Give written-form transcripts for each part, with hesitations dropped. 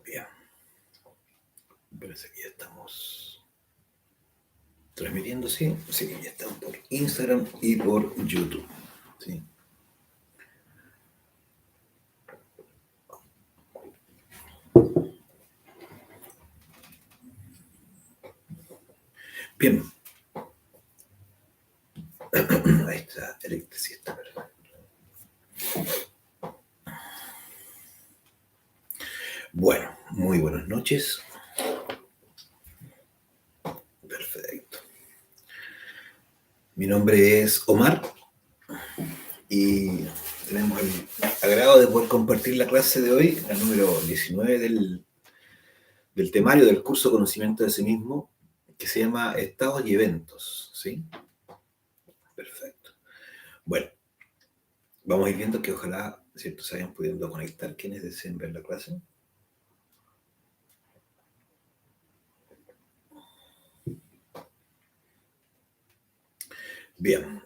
Bien, parece que ya estamos transmitiendo, sí. Sí, ya estamos por Instagram y por YouTube. Sí. Bien, ahí está, electricista, perfecto. Bueno, muy buenas noches. Perfecto. Mi nombre es Omar y tenemos el agrado de poder compartir la clase de hoy, la número 19 del temario del curso Conocimiento de sí mismo, que se llama Estados y Eventos. ¿Sí? Perfecto. Bueno, vamos a ir viendo que ojalá, ¿cierto?, se vayan pudiendo conectar quienes deseen ver la clase. Bien.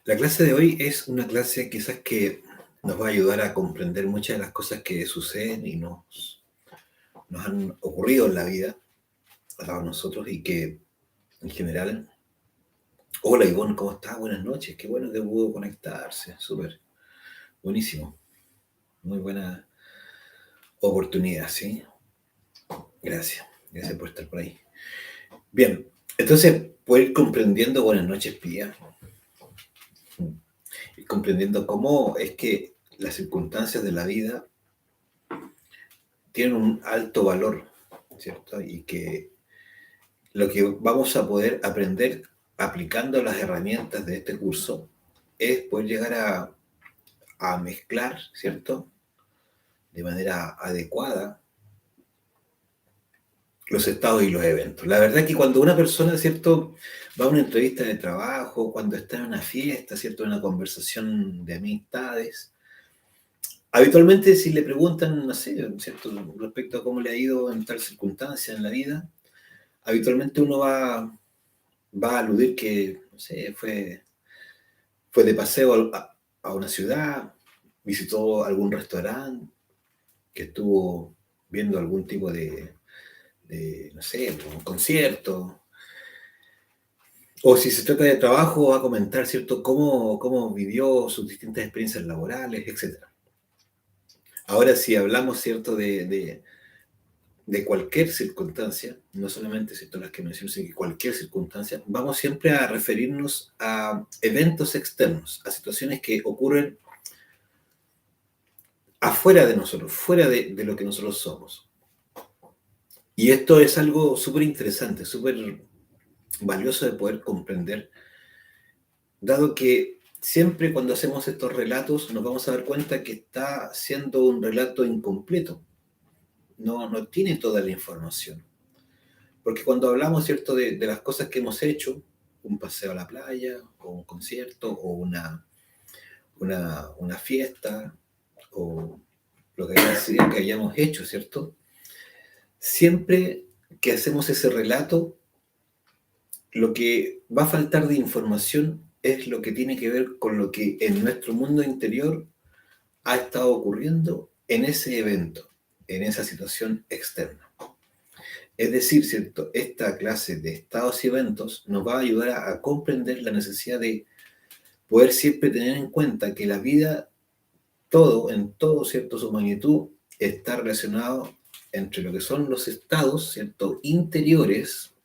La clase de hoy es una clase quizás que nos va a ayudar a comprender muchas de las cosas que suceden y nos han ocurrido en la vida a nosotros y que en general... Hola Ivonne, ¿cómo estás? Buenas noches, qué bueno que pudo conectarse, súper, buenísimo, muy buena oportunidad, ¿sí? Gracias, gracias por estar por ahí. Bien, entonces, poder ir comprendiendo, buenas noches, Pía, ir comprendiendo cómo es que las circunstancias de la vida tienen un alto valor, ¿cierto? Y que lo que vamos a poder aprender aplicando las herramientas de este curso es poder llegar a mezclar, ¿cierto?, de manera adecuada los estados y los eventos. La verdad es que cuando una persona, ¿cierto?, va a una entrevista de trabajo, cuando está en una fiesta, ¿cierto?, en una conversación de amistades, habitualmente si le preguntan, no sé, ¿cierto?, respecto a cómo le ha ido en tal circunstancia en la vida, habitualmente uno va a aludir que, no sé, fue de paseo a una ciudad, visitó algún restaurante, que estuvo viendo algún tipo no sé, un concierto, o si se trata de trabajo, va a comentar, ¿cierto?, cómo vivió sus distintas experiencias laborales, etcétera. Ahora, si hablamos, ¿cierto?, de cualquier circunstancia, no solamente, ¿cierto?, las que mencioné, sino que cualquier circunstancia, vamos siempre a referirnos a eventos externos, a situaciones que ocurren afuera de nosotros, fuera de lo que nosotros somos. Y esto es algo súper interesante, súper valioso de poder comprender, dado que siempre cuando hacemos estos relatos nos vamos a dar cuenta que está siendo un relato incompleto, no tiene toda la información. Porque cuando hablamos, ¿cierto?, de las cosas que hemos hecho, un paseo a la playa, o un concierto, o una fiesta, o lo que haya sido que hayamos hecho, ¿cierto? Siempre que hacemos ese relato, lo que va a faltar de información es lo que tiene que ver con lo que en nuestro mundo interior ha estado ocurriendo en ese evento, en esa situación externa. Es decir, ¿cierto?, esta clase de estados y eventos nos va a ayudar a comprender la necesidad de poder siempre tener en cuenta que la vida, en todo, ¿cierto?, su magnitud, está relacionado entre lo que son los estados, ¿cierto?, interiores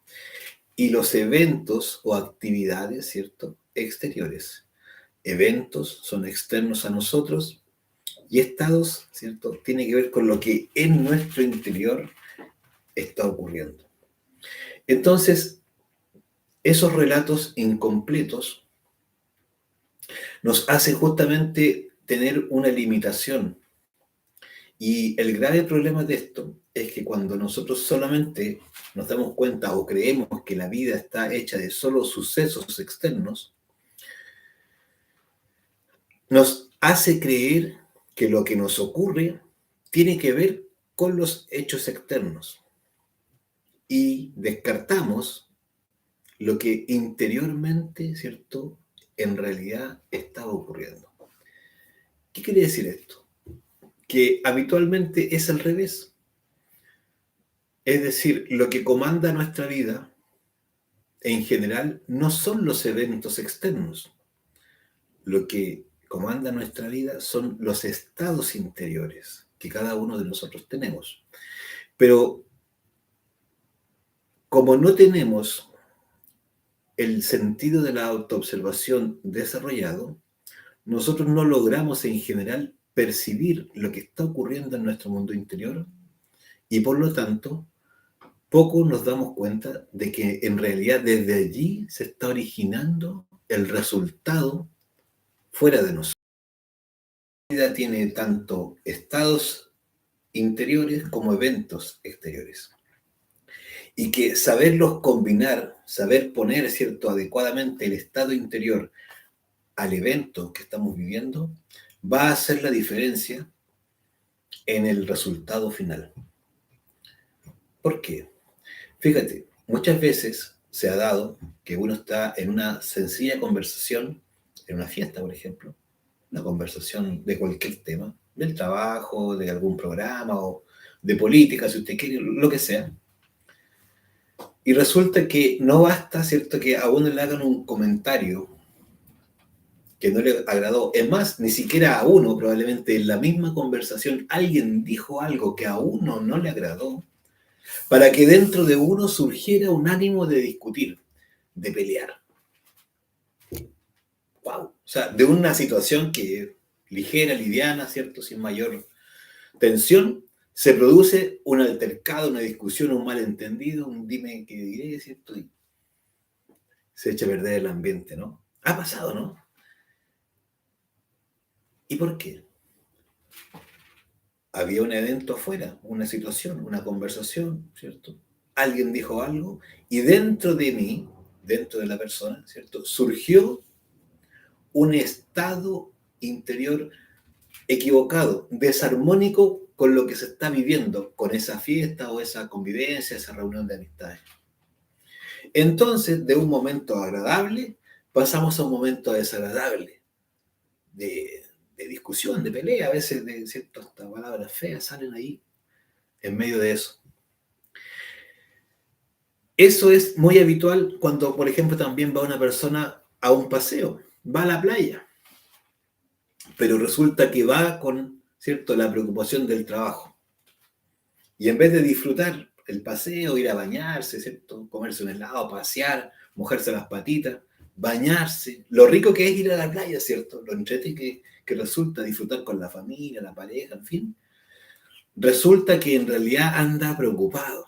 y los eventos o actividades, ¿cierto?, exteriores. Eventos son externos a nosotros y estados, ¿cierto?, tiene que ver con lo que en nuestro interior está ocurriendo. Entonces, esos relatos incompletos nos hacen justamente tener una limitación. Y el grave problema de esto es que cuando nosotros solamente nos damos cuenta o creemos que la vida está hecha de solo sucesos externos, nos hace creer que lo que nos ocurre tiene que ver con los hechos externos y descartamos lo que interiormente, ¿cierto?, en realidad está ocurriendo. ¿Qué quiere decir esto? Que habitualmente es al revés. Es decir, lo que comanda nuestra vida, en general, no son los eventos externos. Lo que comanda nuestra vida son los estados interiores que cada uno de nosotros tenemos. Pero como no tenemos el sentido de la autoobservación desarrollado, nosotros no logramos en general percibir lo que está ocurriendo en nuestro mundo interior y por lo tanto poco nos damos cuenta de que en realidad desde allí se está originando el resultado fuera de nosotros. La vida tiene tanto estados interiores como eventos exteriores. Y que saberlos combinar, saber poner, ¿cierto?, adecuadamente el estado interior al evento que estamos viviendo, va a hacer la diferencia en el resultado final. ¿Por qué? Fíjate, muchas veces se ha dado que uno está en una sencilla conversación, en una fiesta, por ejemplo, una conversación de cualquier tema, del trabajo, de algún programa o de política, si usted quiere, lo que sea. Y resulta que no basta, ¿cierto?, que a uno le hagan un comentario que no le agradó. Es más, ni siquiera a uno, probablemente en la misma conversación, alguien dijo algo que a uno no le agradó, para que dentro de uno surgiera un ánimo de discutir, de pelear. ¡Wow! O sea, de una situación que ligera, liviana, ¿cierto?, sin mayor tensión, se produce un altercado, una discusión, un malentendido, un dime qué diré, ¿cierto? Y se echa a perder el ambiente, ¿no? Ha pasado, ¿no? ¿Y por qué? Había un evento afuera, una situación, una conversación, ¿cierto? Alguien dijo algo y dentro de mí, dentro de la persona, ¿cierto?, surgió un estado interior equivocado, desarmónico con lo que se está viviendo, con esa fiesta o esa convivencia, esa reunión de amistades. Entonces, de un momento agradable, pasamos a un momento desagradable, de discusión, de pelea, a veces de ciertas palabras feas salen ahí en medio de eso. Eso es muy habitual cuando, por ejemplo, también va una persona a un paseo, va a la playa, pero resulta que va con, ¿cierto?, la preocupación del trabajo. Y en vez de disfrutar el paseo, ir a bañarse, ¿cierto?, comerse un helado, pasear, mojarse las patitas, bañarse, lo rico que es ir a la playa, ¿cierto?, lo entrete que resulta disfrutar con la familia, la pareja, en fin, resulta que en realidad anda preocupado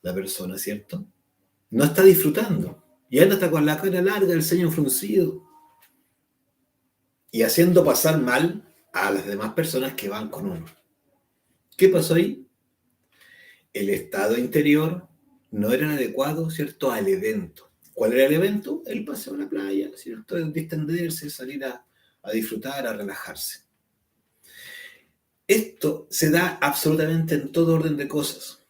la persona, ¿cierto? No está disfrutando. Y anda hasta con la cara larga, el ceño fruncido. Y haciendo pasar mal a las demás personas que van con uno. ¿Qué pasó ahí? El estado interior no era adecuado, ¿cierto?, al evento. ¿Cuál era el evento? El paseo a la playa, ¿cierto? El distenderse, salir a disfrutar, a relajarse. Esto se da absolutamente en todo orden de cosas.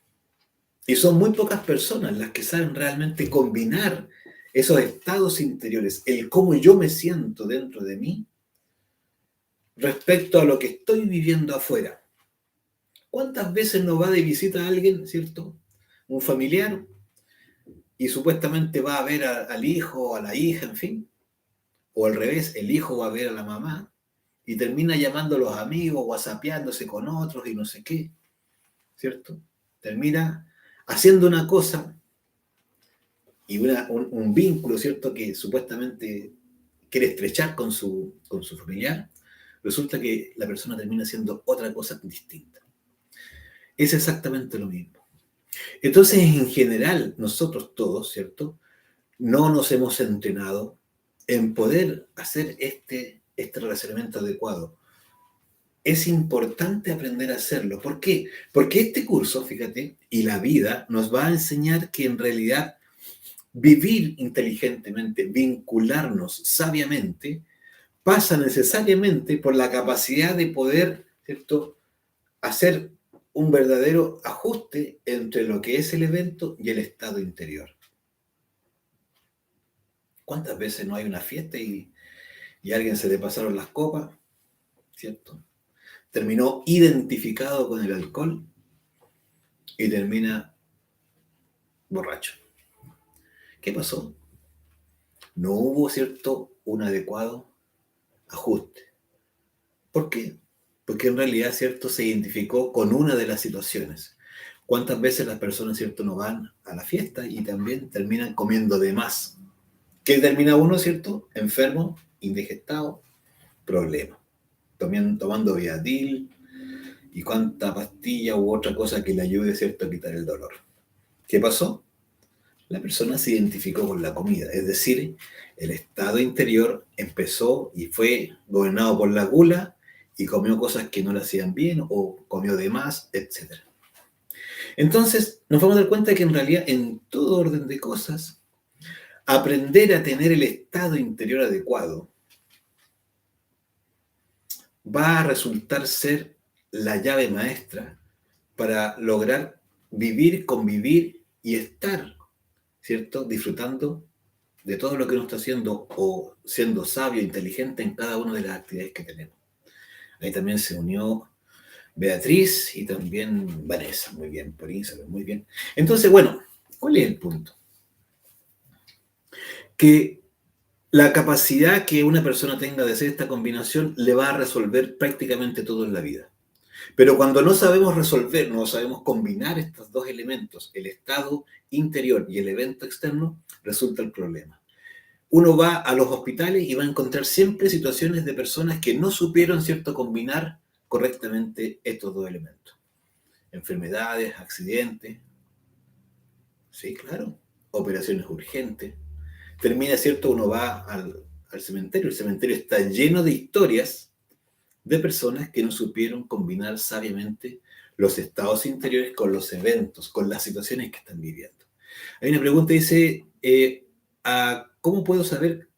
Y son muy pocas personas las que saben realmente combinar esos estados interiores, el cómo yo me siento dentro de mí respecto a lo que estoy viviendo afuera. ¿Cuántas veces nos va de visita a alguien, ¿cierto?, un familiar, y supuestamente va a ver al hijo o a la hija, en fin, o al revés, el hijo va a ver a la mamá, y termina llamando a los amigos, whatsappeándose con otros y no sé qué, ¿cierto? Termina haciendo una cosa y un vínculo, ¿cierto?, que supuestamente quiere estrechar con su familiar, resulta que la persona termina haciendo otra cosa distinta. Es exactamente lo mismo. Entonces, en general, nosotros todos, ¿cierto?, no nos hemos entrenado en poder hacer este relacionamiento adecuado. Es importante aprender a hacerlo. ¿Por qué? Porque este curso, fíjate, y la vida nos va a enseñar que en realidad vivir inteligentemente, vincularnos sabiamente, pasa necesariamente por la capacidad de poder, ¿cierto?, hacer un verdadero ajuste entre lo que es el evento y el estado interior. ¿Cuántas veces no hay una fiesta y a alguien se le pasaron las copas ¿cierto? Terminó identificado con el alcohol y termina borracho. ¿Qué pasó? No hubo, ¿cierto?, un adecuado ajuste. ¿Por qué? Porque en realidad, ¿cierto?, se identificó con una de las situaciones. ¿Cuántas veces las personas, ¿cierto?, no van a la fiesta y también terminan comiendo de más? ¿Qué termina uno, ¿cierto? Enfermo, indigestado, problema. Tomando Viatil y cuánta pastilla u otra cosa que le ayude, ¿cierto?, a quitar el dolor. ¿Qué pasó? La persona se identificó con la comida, es decir, el estado interior empezó y fue gobernado por la gula y comió cosas que no le hacían bien o comió de más, etc. Entonces, nos vamos a dar cuenta que en realidad en todo orden de cosas, aprender a tener el estado interior adecuado va a resultar ser la llave maestra para lograr vivir, convivir y estar, ¿cierto?, disfrutando de todo lo que uno está haciendo o siendo sabio, inteligente en cada una de las actividades que tenemos. Ahí también se unió Beatriz y también Vanessa, muy bien, por Instagram, muy bien. Entonces, bueno, ¿cuál es el punto? Que la capacidad que una persona tenga de hacer esta combinación le va a resolver prácticamente todo en la vida. Pero cuando no sabemos resolver, no sabemos combinar estos dos elementos, el estado interior y el evento externo, resulta el problema. Uno va a los hospitales y va a encontrar siempre situaciones de personas que no supieron, ¿cierto?, combinar correctamente estos dos elementos. Enfermedades, accidentes, sí, claro, operaciones urgentes. Termina, ¿cierto?, uno va al cementerio, el cementerio está lleno de historias de personas que no supieron combinar sabiamente los estados interiores con los eventos, con las situaciones que están viviendo. Hay una pregunta que dice, ¿cómo puedo saber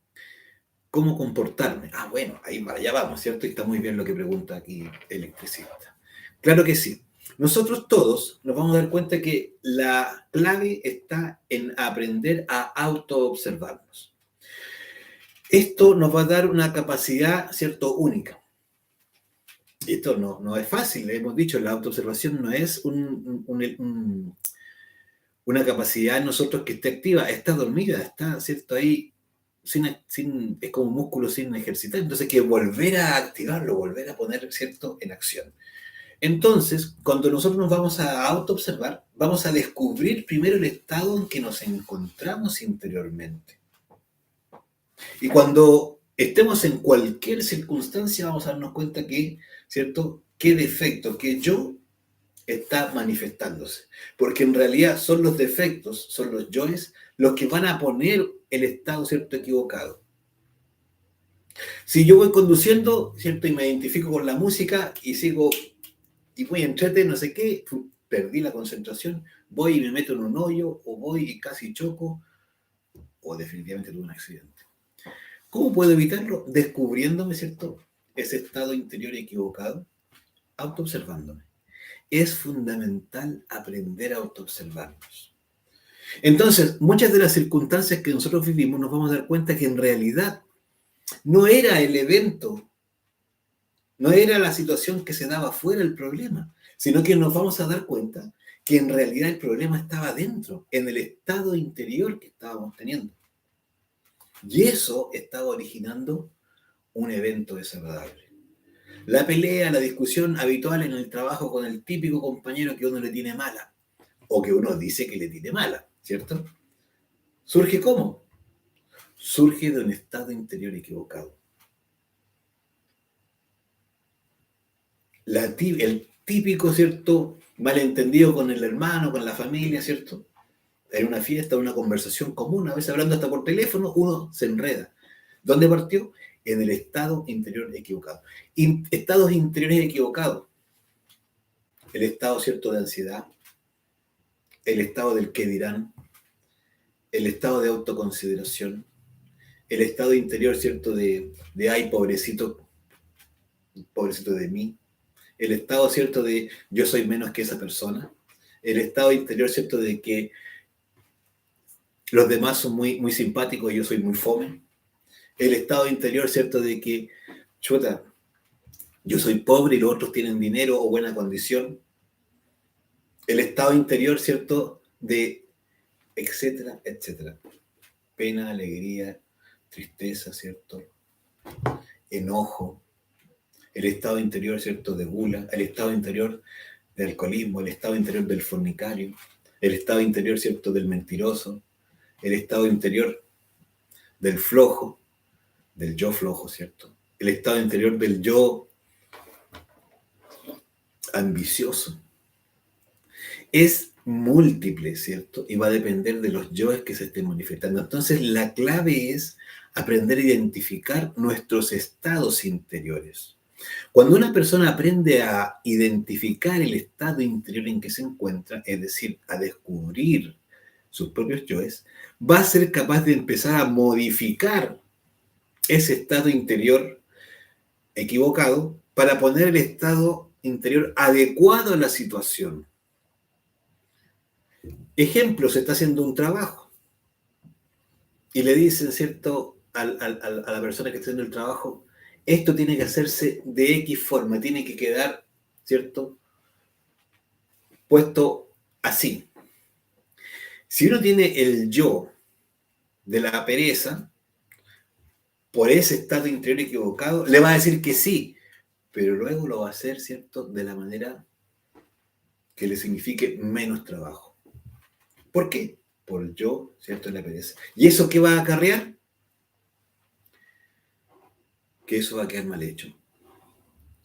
cómo comportarme? Ah, bueno, ahí para allá vamos, ¿cierto? Y está muy bien lo que pregunta aquí el electricista. Claro que sí. Nosotros todos nos vamos a dar cuenta que la clave está en aprender a autoobservarnos. Esto nos va a dar una capacidad, ¿cierto?, única. Y esto no es fácil, hemos dicho, la autoobservación no es una capacidad en nosotros que esté activa, está dormida, está, ¿cierto?, ahí, es como un músculo sin ejercitar, entonces hay que volver a activarlo, volver a poner, ¿cierto?, en acción. Entonces, cuando nosotros nos vamos a autoobservar, vamos a descubrir primero el estado en que nos encontramos interiormente. Y cuando estemos en cualquier circunstancia, vamos a darnos cuenta que, ¿cierto?, qué defecto, qué yo está manifestándose. Porque en realidad son los defectos, son los yoes, los que van a poner el estado, ¿cierto?, equivocado. Si yo voy conduciendo, ¿cierto?, y me identifico con la música y sigo, y voy a entrete, no sé qué, perdí la concentración, voy y me meto en un hoyo, o voy y casi choco, o definitivamente tuve un accidente. ¿Cómo puedo evitarlo? Descubriéndome, ¿cierto?, ese estado interior equivocado, autoobservándome. Es fundamental aprender a autoobservarnos. Entonces, muchas de las circunstancias que nosotros vivimos nos vamos a dar cuenta que en realidad no era el evento, no era la situación que se daba fuera el problema, sino que nos vamos a dar cuenta que en realidad el problema estaba dentro, en el estado interior que estábamos teniendo. Y eso estaba originando un evento desagradable. La pelea, la discusión habitual en el trabajo con el típico compañero que uno le tiene mala, o que uno dice que le tiene mala, ¿cierto? ¿Surge cómo? Surge de un estado interior equivocado. El típico, ¿cierto?, malentendido con el hermano, con la familia, ¿cierto? En una fiesta, una conversación común, a veces hablando hasta por teléfono, uno se enreda. ¿Dónde partió? En el estado interior equivocado. Estados interiores equivocados. El estado, ¿cierto?, de ansiedad, el estado del qué dirán, el estado de autoconsideración, el estado interior, ¿cierto?, de ay, pobrecito, pobrecito de mí, el estado, ¿cierto?, de yo soy menos que esa persona, el estado interior, ¿cierto?, de que los demás son muy, muy simpáticos y yo soy muy fome, el estado interior, ¿cierto?, de que, chuta, yo soy pobre y los otros tienen dinero o buena condición. El estado interior, ¿cierto? De etcétera, etcétera. Pena, alegría, tristeza, ¿cierto? Enojo. El estado interior, ¿cierto? De gula. El estado interior de alcoholismo. El estado interior del fornicario. El estado interior, ¿cierto? Del mentiroso. El estado interior del flojo. Del yo flojo, ¿cierto? El estado interior del yo ambicioso. Es múltiple, ¿cierto? Y va a depender de los yoes que se estén manifestando. Entonces, la clave es aprender a identificar nuestros estados interiores. Cuando una persona aprende a identificar el estado interior en que se encuentra, es decir, a descubrir sus propios yoes, va a ser capaz de empezar a modificar ese estado interior equivocado para poner el estado interior adecuado a la situación. Ejemplo, se está haciendo un trabajo y le dicen, ¿cierto?, a la persona que está haciendo el trabajo, esto tiene que hacerse de X forma, tiene que quedar, ¿cierto?, puesto así. Si uno tiene el yo de la pereza, por ese estado interior equivocado, le va a decir que sí, pero luego lo va a hacer, ¿cierto?, de la manera que le signifique menos trabajo. ¿Por qué? Por el yo, ¿cierto?, de la pereza. ¿Y eso qué va a acarrear? Que eso va a quedar mal hecho,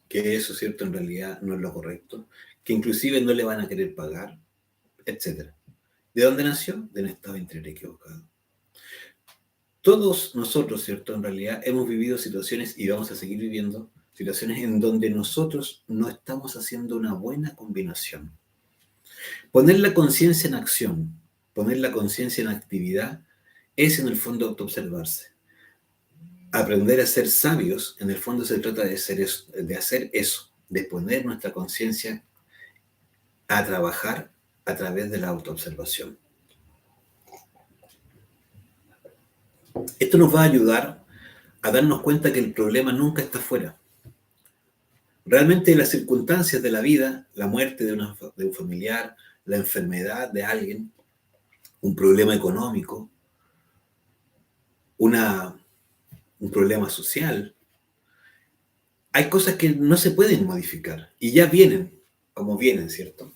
que eso, ¿cierto?, en realidad no es lo correcto, que inclusive no le van a querer pagar, etc. ¿De dónde nació? De un estado interior equivocado. Todos nosotros, ¿cierto?, en realidad hemos vivido situaciones y vamos a seguir viviendo situaciones en donde nosotros no estamos haciendo una buena combinación. Poner la conciencia en acción, poner la conciencia en actividad, es en el fondo autoobservarse. Aprender a ser sabios, en el fondo se trata de hacer eso, de poner nuestra conciencia a trabajar a través de la autoobservación. Esto nos va a ayudar a darnos cuenta que el problema nunca está afuera. Realmente las circunstancias de la vida, la muerte de un familiar, la enfermedad de alguien, un problema económico, un problema social, hay cosas que no se pueden modificar y ya vienen como vienen, ¿cierto?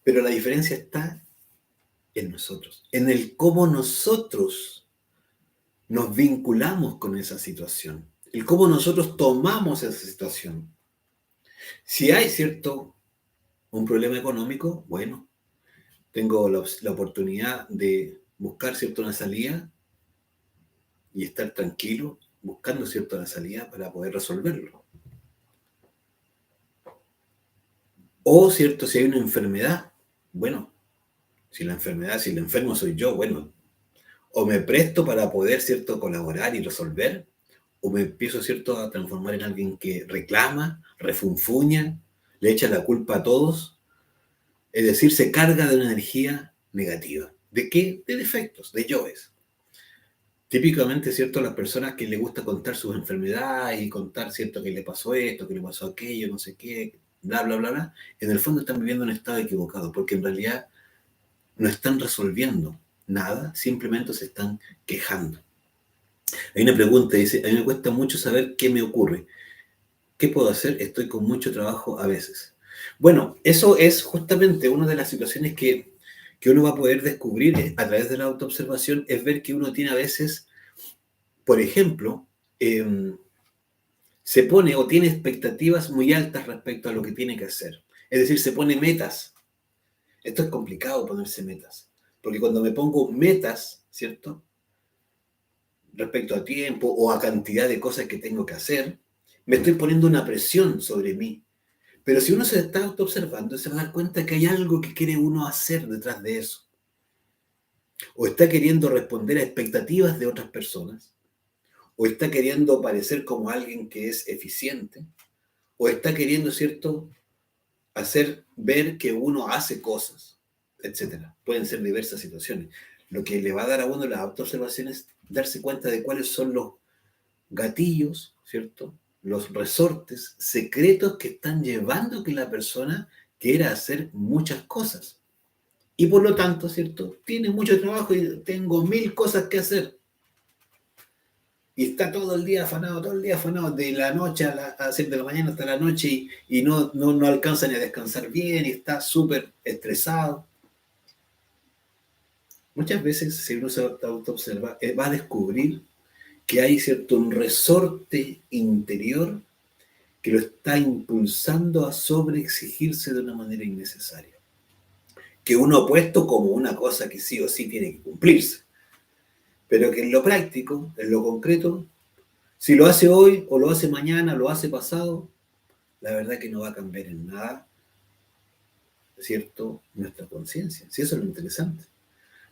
Pero la diferencia está en nosotros, en el cómo nosotros nos vinculamos con esa situación, el cómo nosotros tomamos esa situación. Si hay, ¿cierto?, un problema económico, bueno, tengo la oportunidad de buscar, ¿cierto?, una salida y estar tranquilo buscando, ¿cierto?, la salida para poder resolverlo. O, ¿cierto?, si hay una enfermedad, bueno, si el enfermo soy yo, bueno, o me presto para poder, ¿cierto?, colaborar y resolver, o me empiezo, ¿cierto?, a transformar en alguien que reclama, refunfuña, le echa la culpa a todos, es decir, se carga de una energía negativa. ¿De qué? De defectos, de yoes. Típicamente, ¿cierto?, las personas que les gusta contar sus enfermedades y contar, ¿cierto?, que le pasó esto, que le pasó aquello, no sé qué, bla, bla, bla, bla, en el fondo están viviendo un estado equivocado, porque en realidad no están resolviendo nada, simplemente se están quejando. Hay una pregunta, dice, a mí me cuesta mucho saber qué me ocurre. ¿Qué puedo hacer? Estoy con mucho trabajo a veces. Bueno, eso es justamente una de las situaciones que uno va a poder descubrir a través de la autoobservación, es ver que uno tiene a veces, por ejemplo, se pone o tiene expectativas muy altas respecto a lo que tiene que hacer. Es decir, se pone metas. Esto es complicado ponerse metas, porque cuando me pongo metas, ¿cierto?, respecto a tiempo o a cantidad de cosas que tengo que hacer, me estoy poniendo una presión sobre mí. Pero si uno se está autoobservando, se va a dar cuenta que hay algo que quiere uno hacer detrás de eso. O está queriendo responder a expectativas de otras personas, o está queriendo parecer como alguien que es eficiente, o está queriendo, ¿cierto?, hacer ver que uno hace cosas, etcétera. Pueden ser diversas situaciones. Lo que le va a dar a uno la autoobservación es darse cuenta de cuáles son los gatillos, ¿cierto?, los resortes secretos que están llevando a que la persona quiera hacer muchas cosas. Y por lo tanto, ¿cierto? Tiene mucho trabajo y tengo 1000 cosas que hacer. Y está todo el día afanado, de la noche a 7 de la mañana hasta la noche y no alcanza ni a descansar bien y está súper estresado. Muchas veces, si uno se autoobserva, va a descubrir que hay cierto un resorte interior que lo está impulsando a sobreexigirse de una manera innecesaria. Que uno ha puesto como una cosa que sí o sí tiene que cumplirse. Pero que en lo práctico, en lo concreto, si lo hace hoy o lo hace mañana, lo hace pasado, la verdad que no va a cambiar en nada, ¿cierto? Nuestra conciencia. Si eso es lo interesante.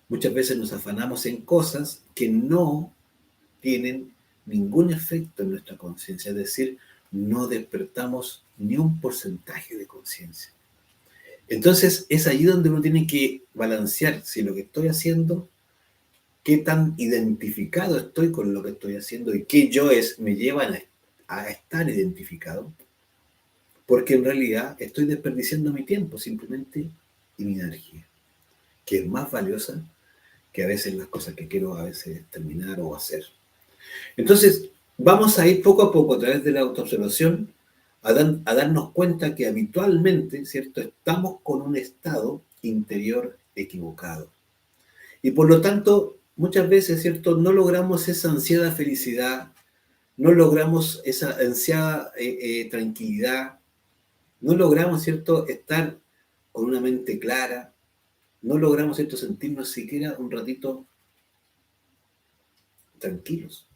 Muchas veces nos afanamos en cosas que no tienen ningún efecto en nuestra conciencia, es decir, no despertamos ni un porcentaje de conciencia. Entonces es ahí donde uno tiene que balancear si lo que estoy haciendo, qué tan identificado estoy con lo que estoy haciendo y qué yoes me llevan a estar identificado, porque en realidad estoy desperdiciando mi tiempo simplemente y mi energía, que es más valiosa que a veces las cosas que quiero a veces terminar o hacer. Entonces, vamos a ir poco a poco a través de la autoobservación a darnos cuenta que habitualmente, ¿cierto?, estamos con un estado interior equivocado. Y por lo tanto, muchas veces, ¿cierto?, no logramos esa ansiada felicidad, no logramos esa ansiada tranquilidad, no logramos, ¿cierto?, estar con una mente clara, no logramos, ¿cierto?, sentirnos siquiera un ratito tranquilos.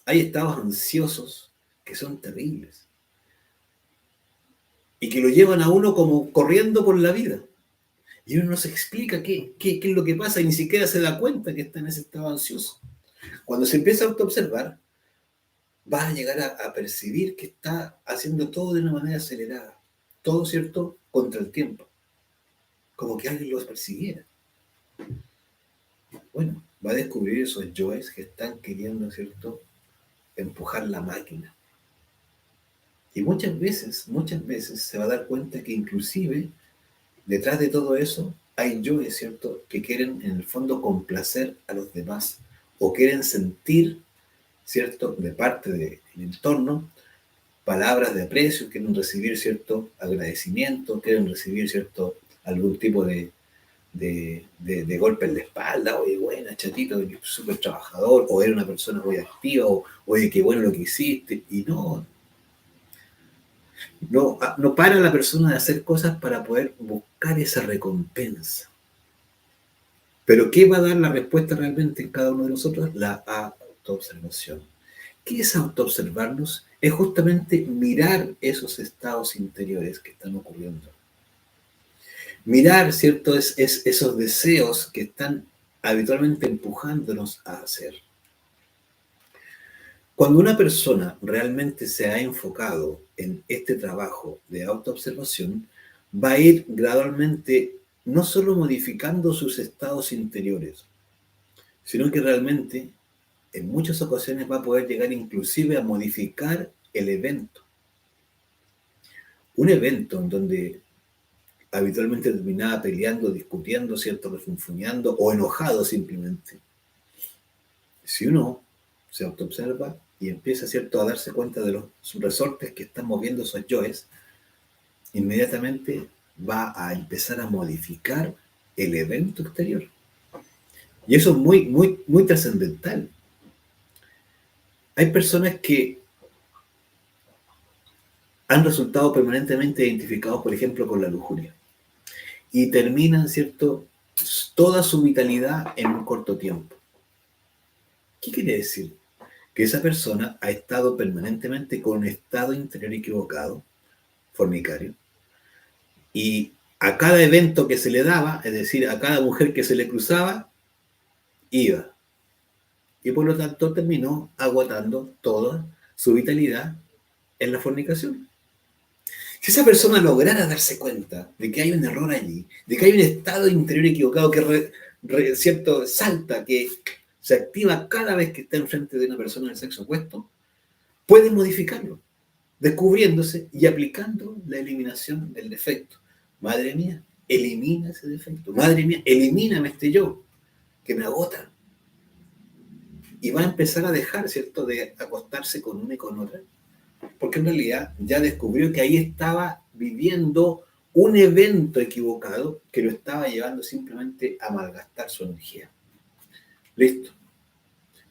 Hay estados ansiosos que son terribles y que lo llevan a uno como corriendo por la vida. Y uno no se explica qué es lo que pasa y ni siquiera se da cuenta que está en ese estado ansioso. Cuando se empieza a autoobservar, vas a llegar a percibir que está haciendo todo de una manera acelerada. Todo, ¿cierto?, contra el tiempo. Como que alguien los persiguiera. Bueno, va a descubrir esos yoes que están queriendo, ¿cierto?, empujar la máquina. Y muchas veces se va a dar cuenta que inclusive detrás de todo eso hay yoes, ¿cierto?, que quieren en el fondo complacer a los demás o quieren sentir, ¿cierto?, de parte del entorno, palabras de aprecio, quieren recibir cierto agradecimiento, quieren recibir cierto algún tipo de golpe en la espalda, oye, buena, chatito, súper trabajador, o era una persona muy activa, o oye, qué bueno lo que hiciste, y no para la persona de hacer cosas para poder buscar esa recompensa. Pero ¿qué va a dar la respuesta realmente en cada uno de nosotros? La autoobservación. ¿Qué es autoobservarnos? Es justamente mirar esos estados interiores que están ocurriendo. Mirar, ¿cierto? Es esos deseos que están habitualmente empujándonos a hacer. Cuando una persona realmente se ha enfocado en este trabajo de autoobservación, va a ir gradualmente no solo modificando sus estados interiores, sino que realmente en muchas ocasiones va a poder llegar inclusive a modificar el evento. Un evento en donde habitualmente terminaba peleando, discutiendo, ¿cierto?, refunfuñando o enojado simplemente. Si uno se autoobserva y empieza, ¿cierto?, a darse cuenta de los resortes que están moviendo esos yoes, inmediatamente va a empezar a modificar el evento exterior. Y eso es muy trascendental. Hay personas que han resultado permanentemente identificados, por ejemplo, con la lujuria. Y terminan, ¿cierto?, toda su vitalidad en un corto tiempo. ¿Qué quiere decir? Que esa persona ha estado permanentemente con un estado interior equivocado, fornicario, y a cada evento que se le daba, es decir, a cada mujer que se le cruzaba, iba. Y por lo tanto terminó agotando toda su vitalidad en la fornicación. Si esa persona lograra darse cuenta de que hay un error allí, de que hay un estado interior equivocado que cierto, salta, que se activa cada vez que está enfrente de una persona del sexo opuesto, puede modificarlo. descubriéndose y aplicando la eliminación del defecto. Madre mía, elimina ese defecto. Madre mía, elimíname este yo, que me agota. Y va a empezar a dejar, ¿cierto?, de acostarse con una y con otra, porque en realidad ya descubrió que ahí estaba viviendo un evento equivocado que lo estaba llevando simplemente a malgastar su energía. Listo.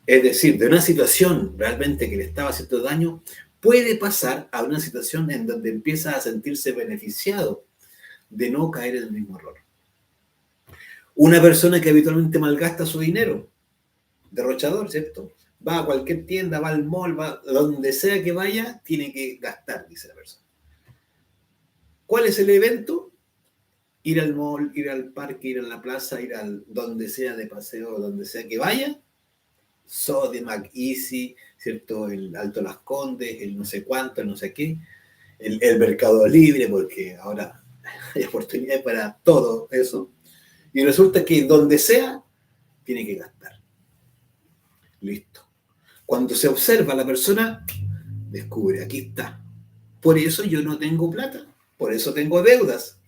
Es decir, de una situación realmente que le estaba haciendo daño, puede pasar a una situación en donde empieza a sentirse beneficiado de no caer en el mismo error. Una persona que habitualmente malgasta su dinero, derrochador, ¿cierto? Va a cualquier tienda, va al mall, va a donde sea que vaya, tiene que gastar, dice la persona. ¿Cuál es el evento? Ir al mall, ir al parque, ir a la plaza, ir al donde sea de paseo, donde sea que vaya. Sodimac, Easy, ¿cierto? El Alto Las Condes, el no sé cuánto, el no sé qué, el Mercado Libre, porque ahora hay oportunidades para todo eso. Y resulta que donde sea, tiene que gastar. Listo. Cuando se observa a la persona, descubre, aquí está. Por eso yo no tengo plata, por eso tengo deudas.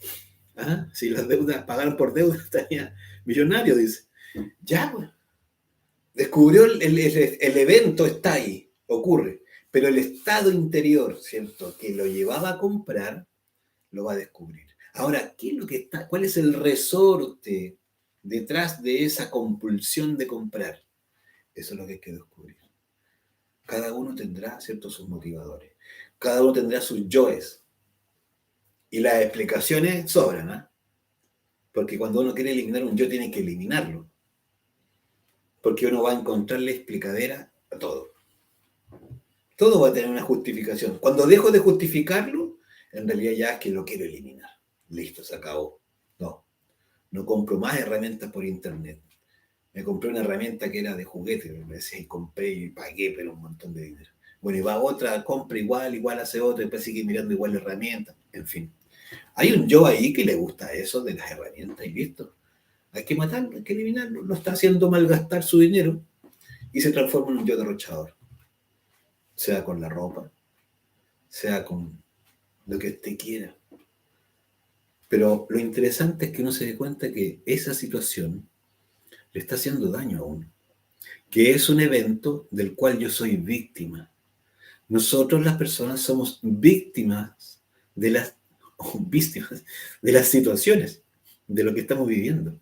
¿Ah? Si las deudas pagaran por deudas, estaría millonario, dice. Ya, pues. Descubrió el evento, está ahí, ocurre. Pero el estado interior, ¿cierto?, que lo llevaba a comprar, lo va a descubrir. Ahora, ¿qué es lo que está? ¿Cuál es el resorte detrás de esa compulsión de comprar? Eso es lo que hay que descubrir. Cada uno tendrá, ¿cierto?, sus motivadores. Cada uno tendrá sus yoes. Y las explicaciones sobran, ¿eh? Porque cuando uno quiere eliminar un yo, tiene que eliminarlo. Porque uno va a encontrarle explicadera a todo. Todo va a tener una justificación. Cuando dejo de justificarlo, en realidad ya es que lo quiero eliminar. Listo, se acabó. No, no compro más herramientas por internet. Me compré una herramienta que era de juguete, me decía, y compré y pagué, pero un montón de dinero. Bueno, y va otra, compra igual hace otra, y después sigue mirando igual la herramienta, en fin. Hay un yo ahí que le gusta eso de las herramientas y listo. Hay que matarlo, hay que eliminarlo. Lo está haciendo malgastar su dinero y se transforma en un yo derrochador. Sea con la ropa, sea con lo que usted quiera. Pero lo interesante es que uno se dé cuenta que esa situación le está haciendo daño a uno, que es un evento del cual yo soy víctima. Nosotros las personas somos víctimas de víctimas de las situaciones, de lo que estamos viviendo,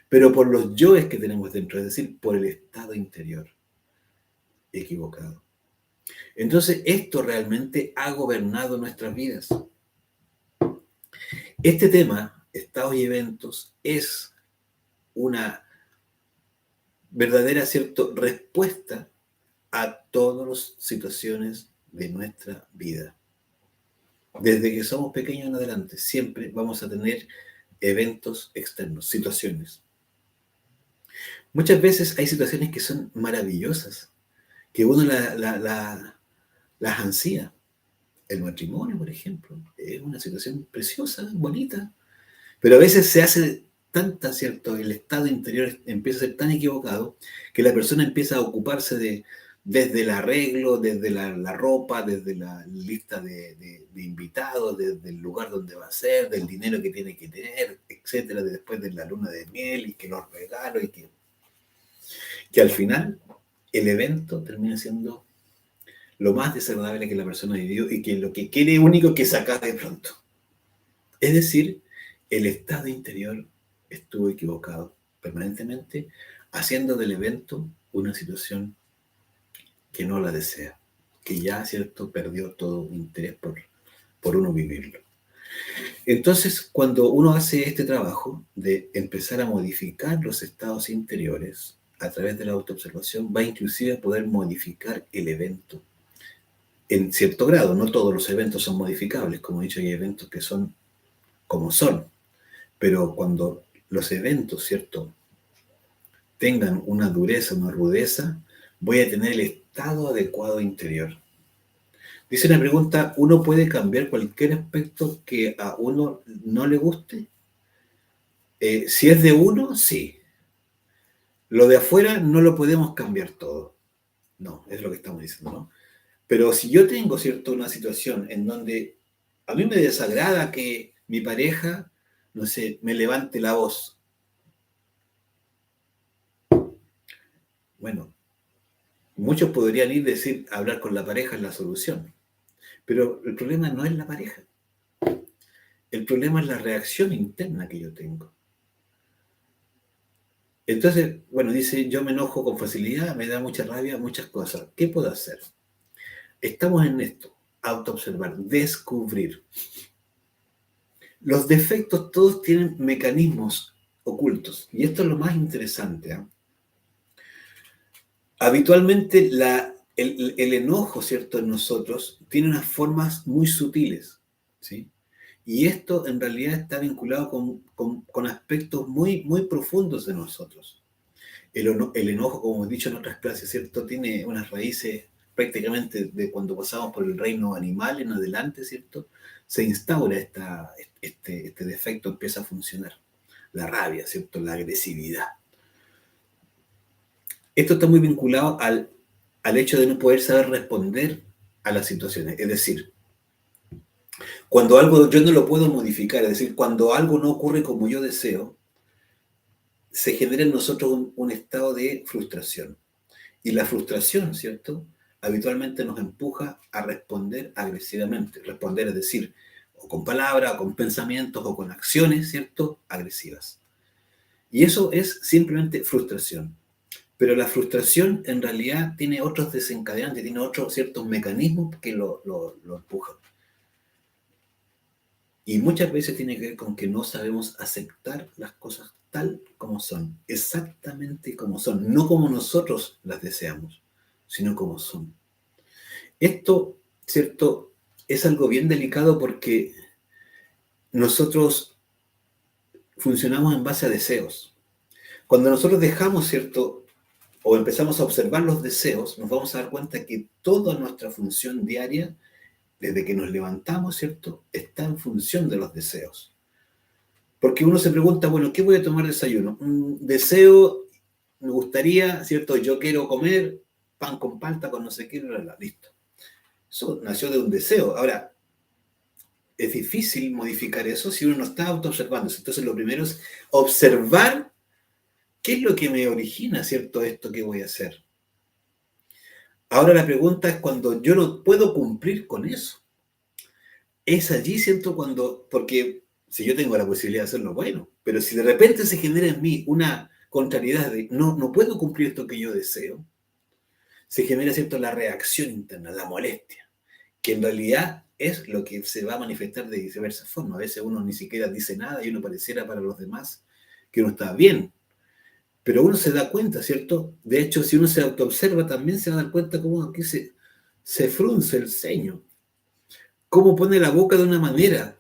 pero por los yoes que tenemos dentro, es decir, por el estado interior equivocado. Entonces, esto realmente ha gobernado nuestras vidas. Este tema, estados y eventos, es una verdadera, ¿cierto?, respuesta a todas las situaciones de nuestra vida. Desde que somos pequeños en adelante, siempre vamos a tener eventos externos, situaciones. Muchas veces hay situaciones que son maravillosas, que uno las ansía. El matrimonio, por ejemplo, es una situación preciosa, bonita, pero a veces se hace tanta, ¿cierto? El estado interior empieza a ser tan equivocado que la persona empieza a ocuparse desde el arreglo, desde la ropa, desde la lista de invitados, desde el lugar donde va a ser, del dinero que tiene que tener, etcétera, después de la luna de miel y que los regalos y que al final el evento termina siendo lo más desagradable que la persona vivió y que lo que quiere único es que sacar de pronto. Es decir, el estado interior estuvo equivocado permanentemente, haciendo del evento una situación que no la desea, que ya, ¿cierto?, perdió todo interés por uno vivirlo. Entonces, cuando uno hace este trabajo de empezar a modificar los estados interiores a través de la autoobservación, va inclusive a poder modificar el evento en cierto grado. No todos los eventos son modificables, como he dicho, hay eventos que son como son, pero cuando los eventos, ¿cierto?, tengan una dureza, una rudeza, voy a tener el estado adecuado interior. Dice una pregunta, ¿uno puede cambiar cualquier aspecto que a uno no le guste? Si es de uno, sí. Lo de afuera no lo podemos cambiar todo. No, es lo que estamos diciendo, ¿no? Pero si yo tengo, ¿cierto?, una situación en donde a mí me desagrada que mi pareja, no sé, me levante la voz. Bueno, muchos podrían ir a decir, hablar con la pareja es la solución. Pero el problema no es la pareja. El problema es la reacción interna que yo tengo. Entonces, bueno, dice, yo me enojo con facilidad, me da mucha rabia, muchas cosas. ¿Qué puedo hacer? Estamos en esto, autoobservar, descubrir. Los defectos todos tienen mecanismos ocultos. Y esto es lo más interesante. Habitualmente el enojo, ¿cierto?, en nosotros tiene unas formas muy sutiles, ¿sí? Y esto en realidad está vinculado con aspectos muy, muy profundos de nosotros. El enojo, como hemos dicho en otras clases, ¿cierto?, tiene unas raíces prácticamente de cuando pasamos por el reino animal en adelante, ¿cierto? Se instaura este defecto, empieza a funcionar. La rabia, ¿cierto?, la agresividad. Esto está muy vinculado al hecho de no poder saber responder a las situaciones. Es decir, cuando algo yo no lo puedo modificar, es decir, cuando algo no ocurre como yo deseo, se genera en nosotros un estado de frustración. Y la frustración, ¿cierto?, habitualmente nos empuja a responder agresivamente. Responder, es decir, o con palabras, o con pensamientos, o con acciones, ¿cierto?, agresivas. Y eso es simplemente frustración. Pero la frustración en realidad tiene otros desencadenantes, tiene otros ciertos mecanismos que lo empujan. Y muchas veces tiene que ver con que no sabemos aceptar las cosas tal como son, exactamente como son, no como nosotros las deseamos, sino como son. Esto, ¿cierto?, es algo bien delicado porque nosotros funcionamos en base a deseos. Cuando nosotros dejamos, ¿cierto?, o empezamos a observar los deseos, nos vamos a dar cuenta que toda nuestra función diaria, desde que nos levantamos, ¿cierto?, está en función de los deseos. Porque uno se pregunta, bueno, ¿qué voy a tomar de desayuno? Deseo, me gustaría, ¿cierto? Yo quiero comer pan con palta, con no sé qué, listo. Eso nació de un deseo. Ahora, es difícil modificar eso si uno no está autoobservándose. Entonces, lo primero es observar qué es lo que me origina, ¿cierto?, esto que voy a hacer. Ahora la pregunta es cuando yo no puedo cumplir con eso. Es allí, ¿cierto?, porque si yo tengo la posibilidad de hacerlo, bueno, pero si de repente se genera en mí una contrariedad de no puedo cumplir esto que yo deseo, se genera, ¿cierto?, la reacción interna, la molestia, que en realidad es lo que se va a manifestar de diversas formas. A veces uno ni siquiera dice nada y uno pareciera para los demás que uno está bien, pero uno se da cuenta, ¿cierto? De hecho, si uno se autoobserva, también se va a dar cuenta cómo aquí se frunce el ceño, cómo pone la boca de una manera,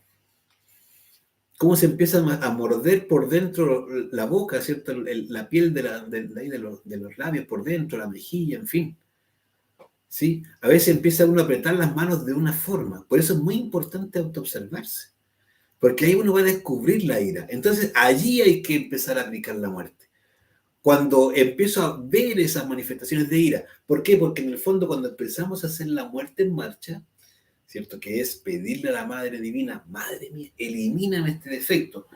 cómo se empieza a morder por dentro la boca, ¿cierto? La piel de los labios por dentro, la mejilla, en fin. ¿Sí? A veces empieza uno a apretar las manos de una forma. Por eso es muy importante autoobservarse, porque ahí uno va a descubrir la ira. Entonces, allí hay que empezar a aplicar la muerte. Cuando empiezo a ver esas manifestaciones de ira. ¿Por qué? Porque en el fondo cuando empezamos a hacer la muerte en marcha, ¿cierto?, que es pedirle a la Madre Divina, Madre mía, elimíname este defecto.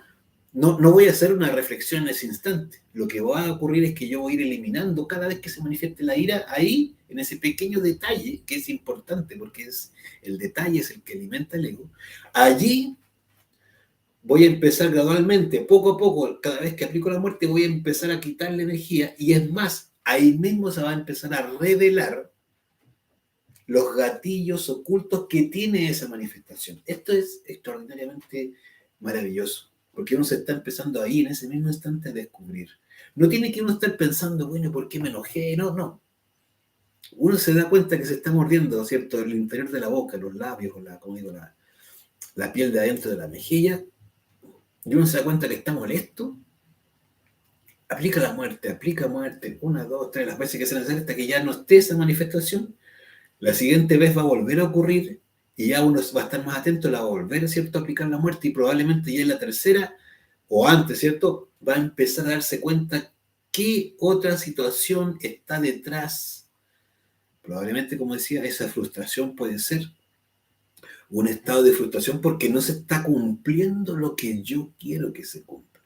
No voy a hacer una reflexión en ese instante. Lo que va a ocurrir es que yo voy a ir eliminando cada vez que se manifieste la ira ahí, en ese pequeño detalle, que es importante porque el detalle es el que alimenta el ego. Allí voy a empezar gradualmente, poco a poco, cada vez que aplico la muerte, voy a empezar a quitarle energía y es más, ahí mismo se va a empezar a revelar los gatillos ocultos que tiene esa manifestación. Esto es extraordinariamente maravilloso, porque uno se está empezando ahí, en ese mismo instante, a descubrir. No tiene que uno estar pensando, bueno, ¿por qué me enojé? No. Uno se da cuenta que se está mordiendo, ¿cierto?, el interior de la boca, los labios, como digo, la piel de adentro de la mejilla, y uno se da cuenta que está molesto, aplica muerte, una, dos, tres, las veces que sea necesario, hasta que ya no esté esa manifestación. La siguiente vez va a volver a ocurrir y ya uno va a estar más atento, la va a volver, ¿cierto?, a aplicar la muerte y probablemente ya en la tercera o antes, ¿cierto?, va a empezar a darse cuenta qué otra situación está detrás Probablemente, como decía, esa frustración puede ser un estado de frustración porque no se está cumpliendo lo que yo quiero que se cumpla.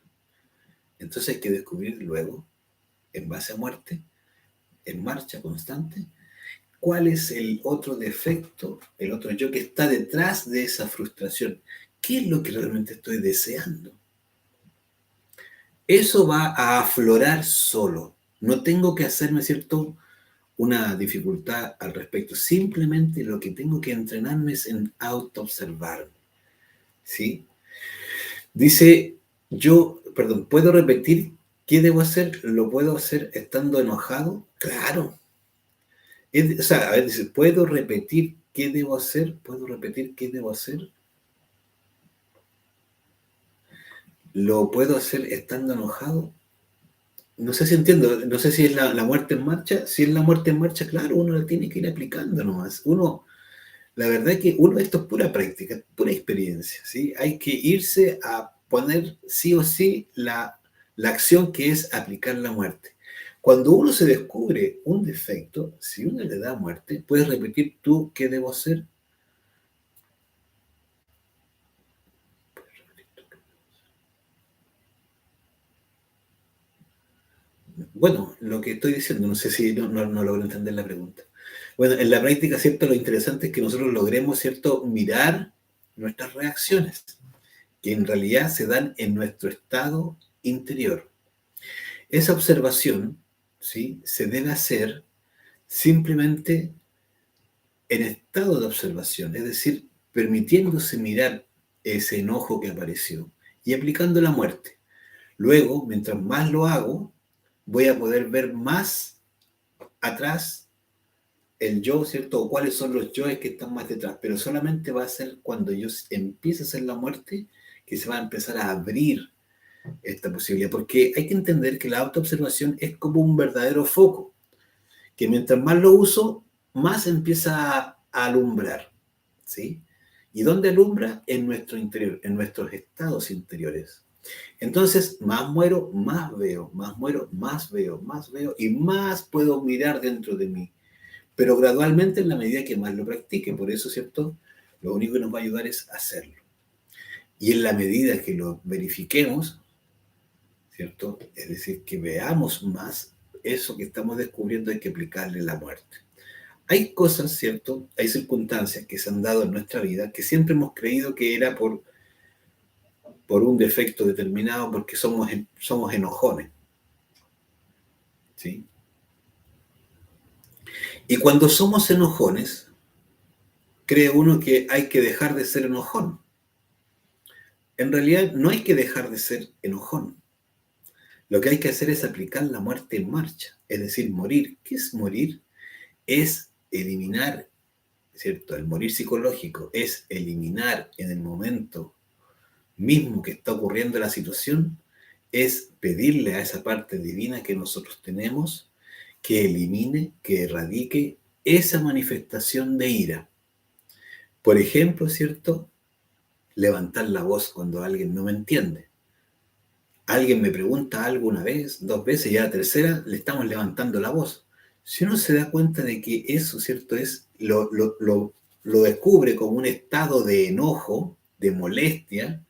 Entonces hay que descubrir luego, en base a muerte, en marcha constante, cuál es el otro defecto, el otro yo que está detrás de esa frustración. ¿Qué es lo que realmente estoy deseando? Eso va a aflorar solo. No tengo que hacerme, ¿cierto?, una dificultad al respecto. Simplemente lo que tengo que entrenarme es en autoobservar, ¿sí? Dice, ¿puedo repetir qué debo hacer? ¿Lo puedo hacer estando enojado? Claro. O sea, a ver, dice, ¿puedo repetir qué debo hacer? ¿Puedo repetir qué debo hacer? ¿Lo puedo hacer estando enojado? No sé si entiendo, no sé si es la muerte en marcha. Si es la muerte en marcha, claro, uno la tiene que ir aplicando nomás. La verdad es que esto es pura práctica, pura experiencia, ¿sí? Hay que irse a poner sí o sí la acción que es aplicar la muerte. Cuando uno se descubre un defecto, si uno le da muerte, puedes repetir tú qué debo hacer. Bueno, lo que estoy diciendo, no sé si no logro entender la pregunta. Bueno, en la práctica, ¿cierto? Lo interesante es que nosotros logremos, ¿cierto?, mirar nuestras reacciones, que en realidad se dan en nuestro estado interior. Esa observación, ¿sí?, se debe hacer simplemente en estado de observación, es decir, permitiéndose mirar ese enojo que apareció y aplicando la muerte. Luego, mientras más lo hago, voy a poder ver más atrás el yo, ¿cierto? O cuáles son los yoes que están más detrás, pero solamente va a ser cuando yo empiece a hacer la muerte que se va a empezar a abrir esta posibilidad, porque hay que entender que la autoobservación es como un verdadero foco, que mientras más lo uso, más empieza a alumbrar, ¿sí? ¿Y dónde alumbra? En nuestro interior, en nuestros estados interiores. Entonces, más muero, más veo, más muero, más veo, y más puedo mirar dentro de mí. Pero gradualmente en la medida que más lo practique. Por eso, ¿cierto? Lo único que nos va a ayudar es hacerlo. Y en la medida que lo verifiquemos, ¿cierto? Es decir, que veamos más eso que estamos descubriendo, hay que aplicarle la muerte. Hay cosas, ¿cierto? Hay circunstancias que se han dado en nuestra vida que siempre hemos creído que era por un defecto determinado, porque somos enojones, ¿sí? Y cuando somos enojones, cree uno que hay que dejar de ser enojón. En realidad no hay que dejar de ser enojón. Lo que hay que hacer es aplicar la muerte en marcha, es decir, morir. ¿Qué es morir? Es eliminar, ¿cierto? El morir psicológico es eliminar en el momento mismo que está ocurriendo la situación, es pedirle a esa parte divina que nosotros tenemos que elimine, que erradique esa manifestación de ira. Por ejemplo, ¿cierto? Levantar la voz cuando alguien no me entiende. Alguien me pregunta algo una vez, dos veces, y a la tercera le estamos levantando la voz. Si uno se da cuenta de que eso, ¿cierto?, lo descubre como un estado de enojo, de molestia,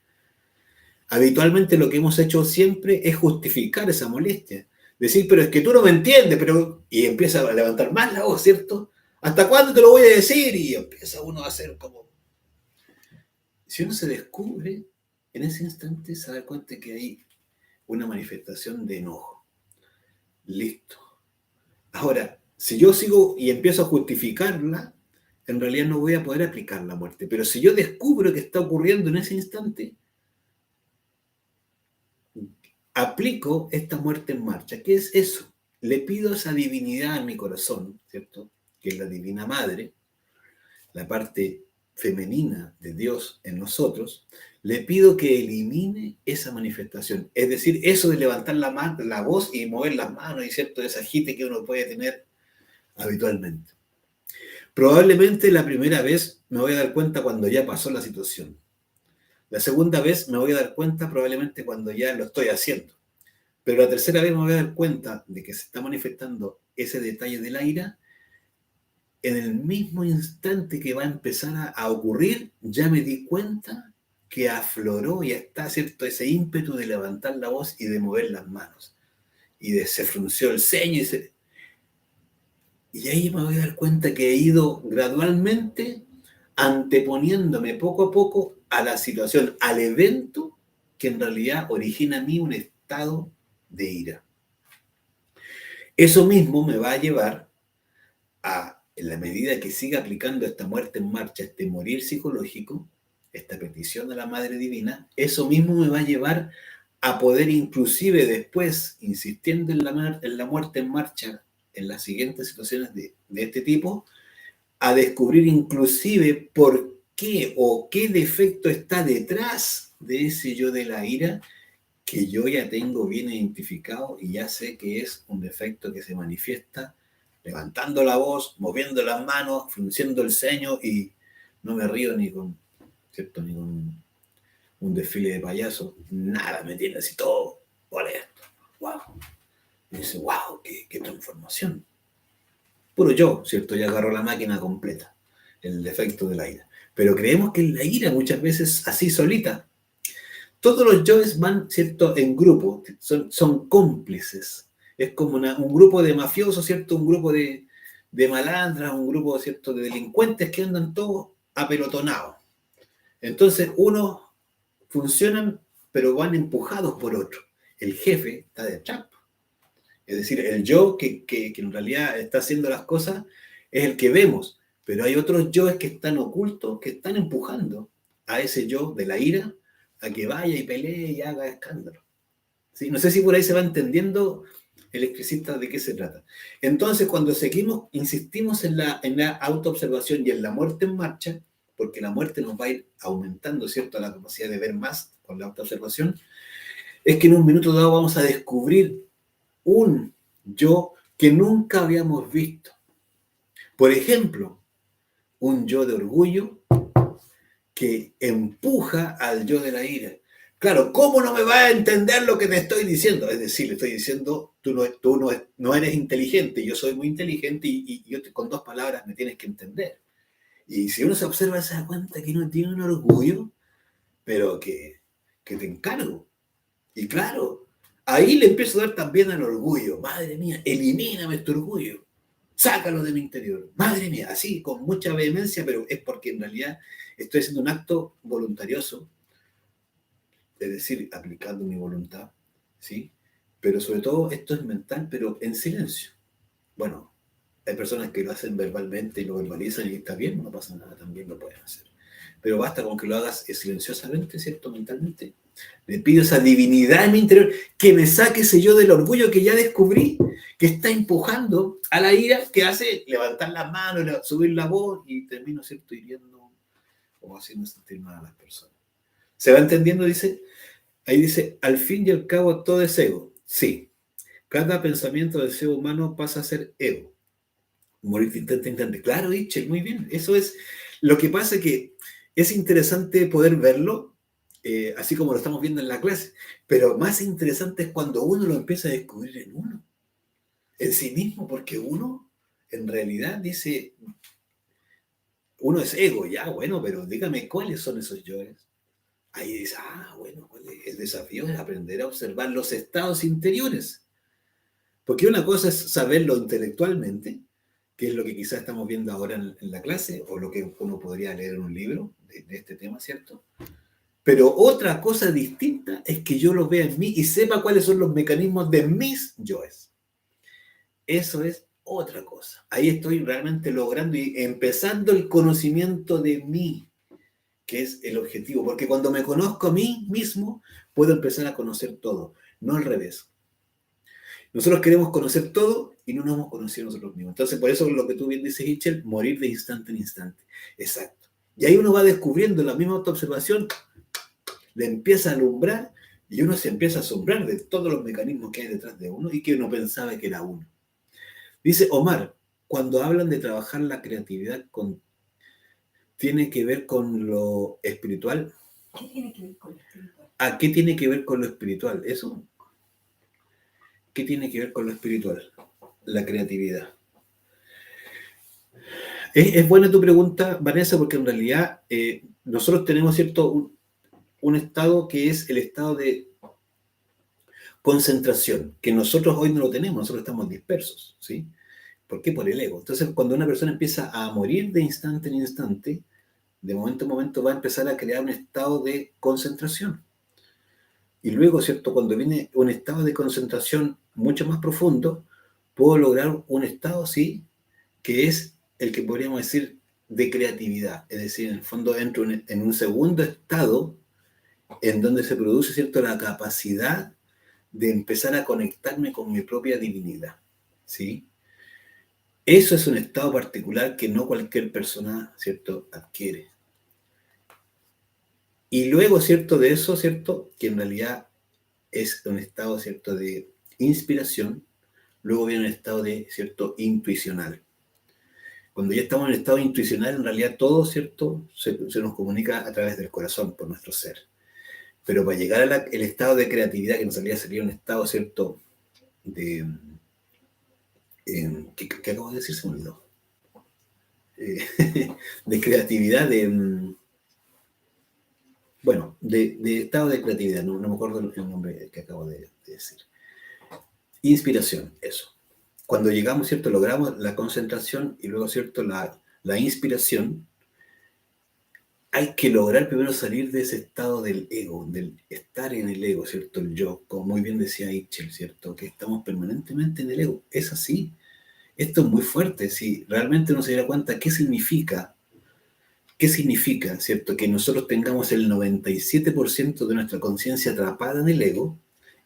habitualmente lo que hemos hecho siempre es justificar esa molestia. Decir, pero es que tú no me entiendes, pero... Y empieza a levantar más la voz, ¿cierto? ¿Hasta cuándo te lo voy a decir? Y empieza uno a hacer como... Si uno se descubre, en ese instante se da cuenta que hay una manifestación de enojo. Listo. Ahora, si yo sigo y empiezo a justificarla, en realidad no voy a poder aplicar la muerte. Pero si yo descubro que está ocurriendo en ese instante, aplico esta muerte en marcha. ¿Qué es eso? Le pido a esa divinidad en mi corazón, ¿cierto? Que es la Divina Madre, la parte femenina de Dios en nosotros, le pido que elimine esa manifestación. Es decir, eso de levantar la voz y mover las manos y cierto ese agite que uno puede tener habitualmente. Probablemente la primera vez me voy a dar cuenta cuando ya pasó la situación. La segunda vez me voy a dar cuenta probablemente cuando ya lo estoy haciendo. Pero la tercera vez me voy a dar cuenta de que se está manifestando ese detalle de la ira en el mismo instante que va a empezar a ocurrir, ya me di cuenta que afloró y está, ¿cierto?, ese ímpetu de levantar la voz y de mover las manos. Se frunció el ceño y ahí me voy a dar cuenta que he ido gradualmente anteponiéndome poco a poco a la situación, al evento que en realidad origina en mí un estado de ira. Eso mismo me va a llevar a, en la medida que siga aplicando esta muerte en marcha, este morir psicológico, esta petición a la Madre Divina, eso mismo me va a llevar a poder inclusive después, insistiendo en la muerte en marcha, en las siguientes situaciones de este tipo, a descubrir inclusive por qué o qué defecto está detrás de ese yo de la ira que yo ya tengo bien identificado y ya sé que es un defecto que se manifiesta levantando la voz, moviendo las manos, frunciendo el ceño y no me río ni con, ¿cierto?, ni con un desfile de payasos, nada, me tiene así todo molesto. ¡Wow! Y dice, ¡wow! ¡Qué transformación! Puro yo, ¿cierto? Ya agarró la máquina completa, el defecto de la ira. Pero creemos que la ira muchas veces así solita. Todos los yoes van, ¿cierto?, en grupo, son cómplices. Es como un grupo de mafiosos, ¿cierto? Un grupo de malandras, un grupo, ¿cierto?, de delincuentes que andan todos apelotonados. Entonces, unos funcionan, pero van empujados por otro. El jefe está detrás. Es decir, el yo que en realidad está haciendo las cosas es el que vemos, pero hay otros yoes que están ocultos, que están empujando a ese yo de la ira a que vaya y pelee y haga escándalo. ¿Sí? No sé si por ahí se va entendiendo el electricista de qué se trata. Entonces, cuando seguimos, insistimos en la autoobservación y en la muerte en marcha, porque la muerte nos va a ir aumentando, ¿cierto?, la capacidad de ver más con la autoobservación, es que en un minuto dado vamos a descubrir un yo que nunca habíamos visto. Por ejemplo, un yo de orgullo que empuja al yo de la ira. Claro, ¿cómo no me va a entender lo que te estoy diciendo? Es decir, le estoy diciendo, tú no eres inteligente, yo soy muy inteligente y yo con 2 palabras me tienes que entender. Y si uno se observa, se da cuenta que uno tiene un orgullo, pero que te encargo. Y claro, ahí le empiezo a dar también al orgullo. Madre mía, elimíname este orgullo. Sácalo de mi interior. Madre mía, así, con mucha vehemencia, pero es porque en realidad estoy haciendo un acto voluntarioso, es decir, aplicando mi voluntad, ¿sí? Pero sobre todo esto es mental, pero en silencio. Bueno, hay personas que lo hacen verbalmente y lo verbalizan y está bien, no pasa nada, también lo pueden hacer. Pero basta con que lo hagas silenciosamente, ¿cierto? Mentalmente. Le pido a esa divinidad en mi interior que me saque ese yo del orgullo que ya descubrí, que está empujando a la ira, que hace levantar las manos, subir la voz y termino, ¿cierto?, hiriendo o haciendo sentir mal a las personas. ¿Se va entendiendo? Dice, ahí dice, al fin y al cabo todo es ego. Sí, cada pensamiento del ser humano pasa a ser ego. Morir de instante. Claro, Itchel, muy bien. Eso es lo que pasa, que es interesante poder verlo, así como lo estamos viendo en la clase, pero más interesante es cuando uno lo empieza a descubrir en uno, en sí mismo, porque uno en realidad dice, uno es ego, ya, bueno, pero dígame cuáles son esos yoes. Ahí dice, bueno, el desafío es aprender a observar los estados interiores. Porque una cosa es saberlo intelectualmente, que es lo que quizás estamos viendo ahora en la clase, o lo que uno podría leer en un libro de este tema, ¿cierto? Pero otra cosa distinta es que yo lo vea en mí y sepa cuáles son los mecanismos de mis yoes. Eso es otra cosa. Ahí estoy realmente logrando y empezando el conocimiento de mí, que es el objetivo. Porque cuando me conozco a mí mismo, puedo empezar a conocer todo, no al revés. Nosotros queremos conocer todo y no nos hemos conocido nosotros mismos. Entonces, por eso lo que tú bien dices, Hitchell, morir de instante en instante. Exacto. Y ahí uno va descubriendo la misma autoobservación, le empieza a alumbrar y uno se empieza a asombrar de todos los mecanismos que hay detrás de uno y que uno pensaba que era uno. Dice Omar, cuando hablan de trabajar la creatividad, ¿tiene que ver con lo espiritual? ¿Qué tiene que ver con lo espiritual? ¿A qué tiene que ver con lo espiritual? ¿Eso? ¿Qué tiene que ver con lo espiritual? La creatividad. Es buena tu pregunta, Vanessa, porque en realidad nosotros tenemos, ¿cierto?, un estado que es el estado de concentración, que nosotros hoy no lo tenemos, nosotros estamos dispersos, ¿sí? ¿Por qué? Por el ego. Entonces, cuando una persona empieza a morir de instante en instante, de momento en momento va a empezar a crear un estado de concentración. Y luego, ¿cierto? Cuando viene un estado de concentración mucho más profundo, puedo lograr un estado, sí, que es el que podríamos decir de creatividad. Es decir, en el fondo entro en un segundo estado en donde se produce, ¿cierto?, la capacidad de empezar a conectarme con mi propia divinidad, ¿sí? Eso es un estado particular que no cualquier persona, ¿cierto?, adquiere. Y luego, ¿cierto?, de eso, ¿cierto?, que en realidad es un estado, ¿cierto?, de inspiración, luego viene un estado de, ¿cierto?, intuicional. Cuando ya estamos en el estado intuicional, en realidad todo, ¿cierto?, se nos comunica a través del corazón, por nuestro ser. Pero para llegar al estado de creatividad, que en realidad sería un estado, ¿cierto?, de... ¿qué acabo de decir? Se me olvidó. De creatividad, bueno, de estado de creatividad, no me acuerdo el nombre que acabo de decir. Inspiración, eso. Cuando llegamos, ¿cierto?, logramos la concentración y luego, ¿cierto?, la inspiración, hay que lograr primero salir de ese estado del ego, del estar en el ego, ¿cierto?, el yo, como muy bien decía Itchel, ¿cierto?, que estamos permanentemente en el ego. Es así. Esto es muy fuerte. Si realmente uno se diera cuenta qué significa, ¿cierto?, que nosotros tengamos el 97% de nuestra conciencia atrapada en el ego,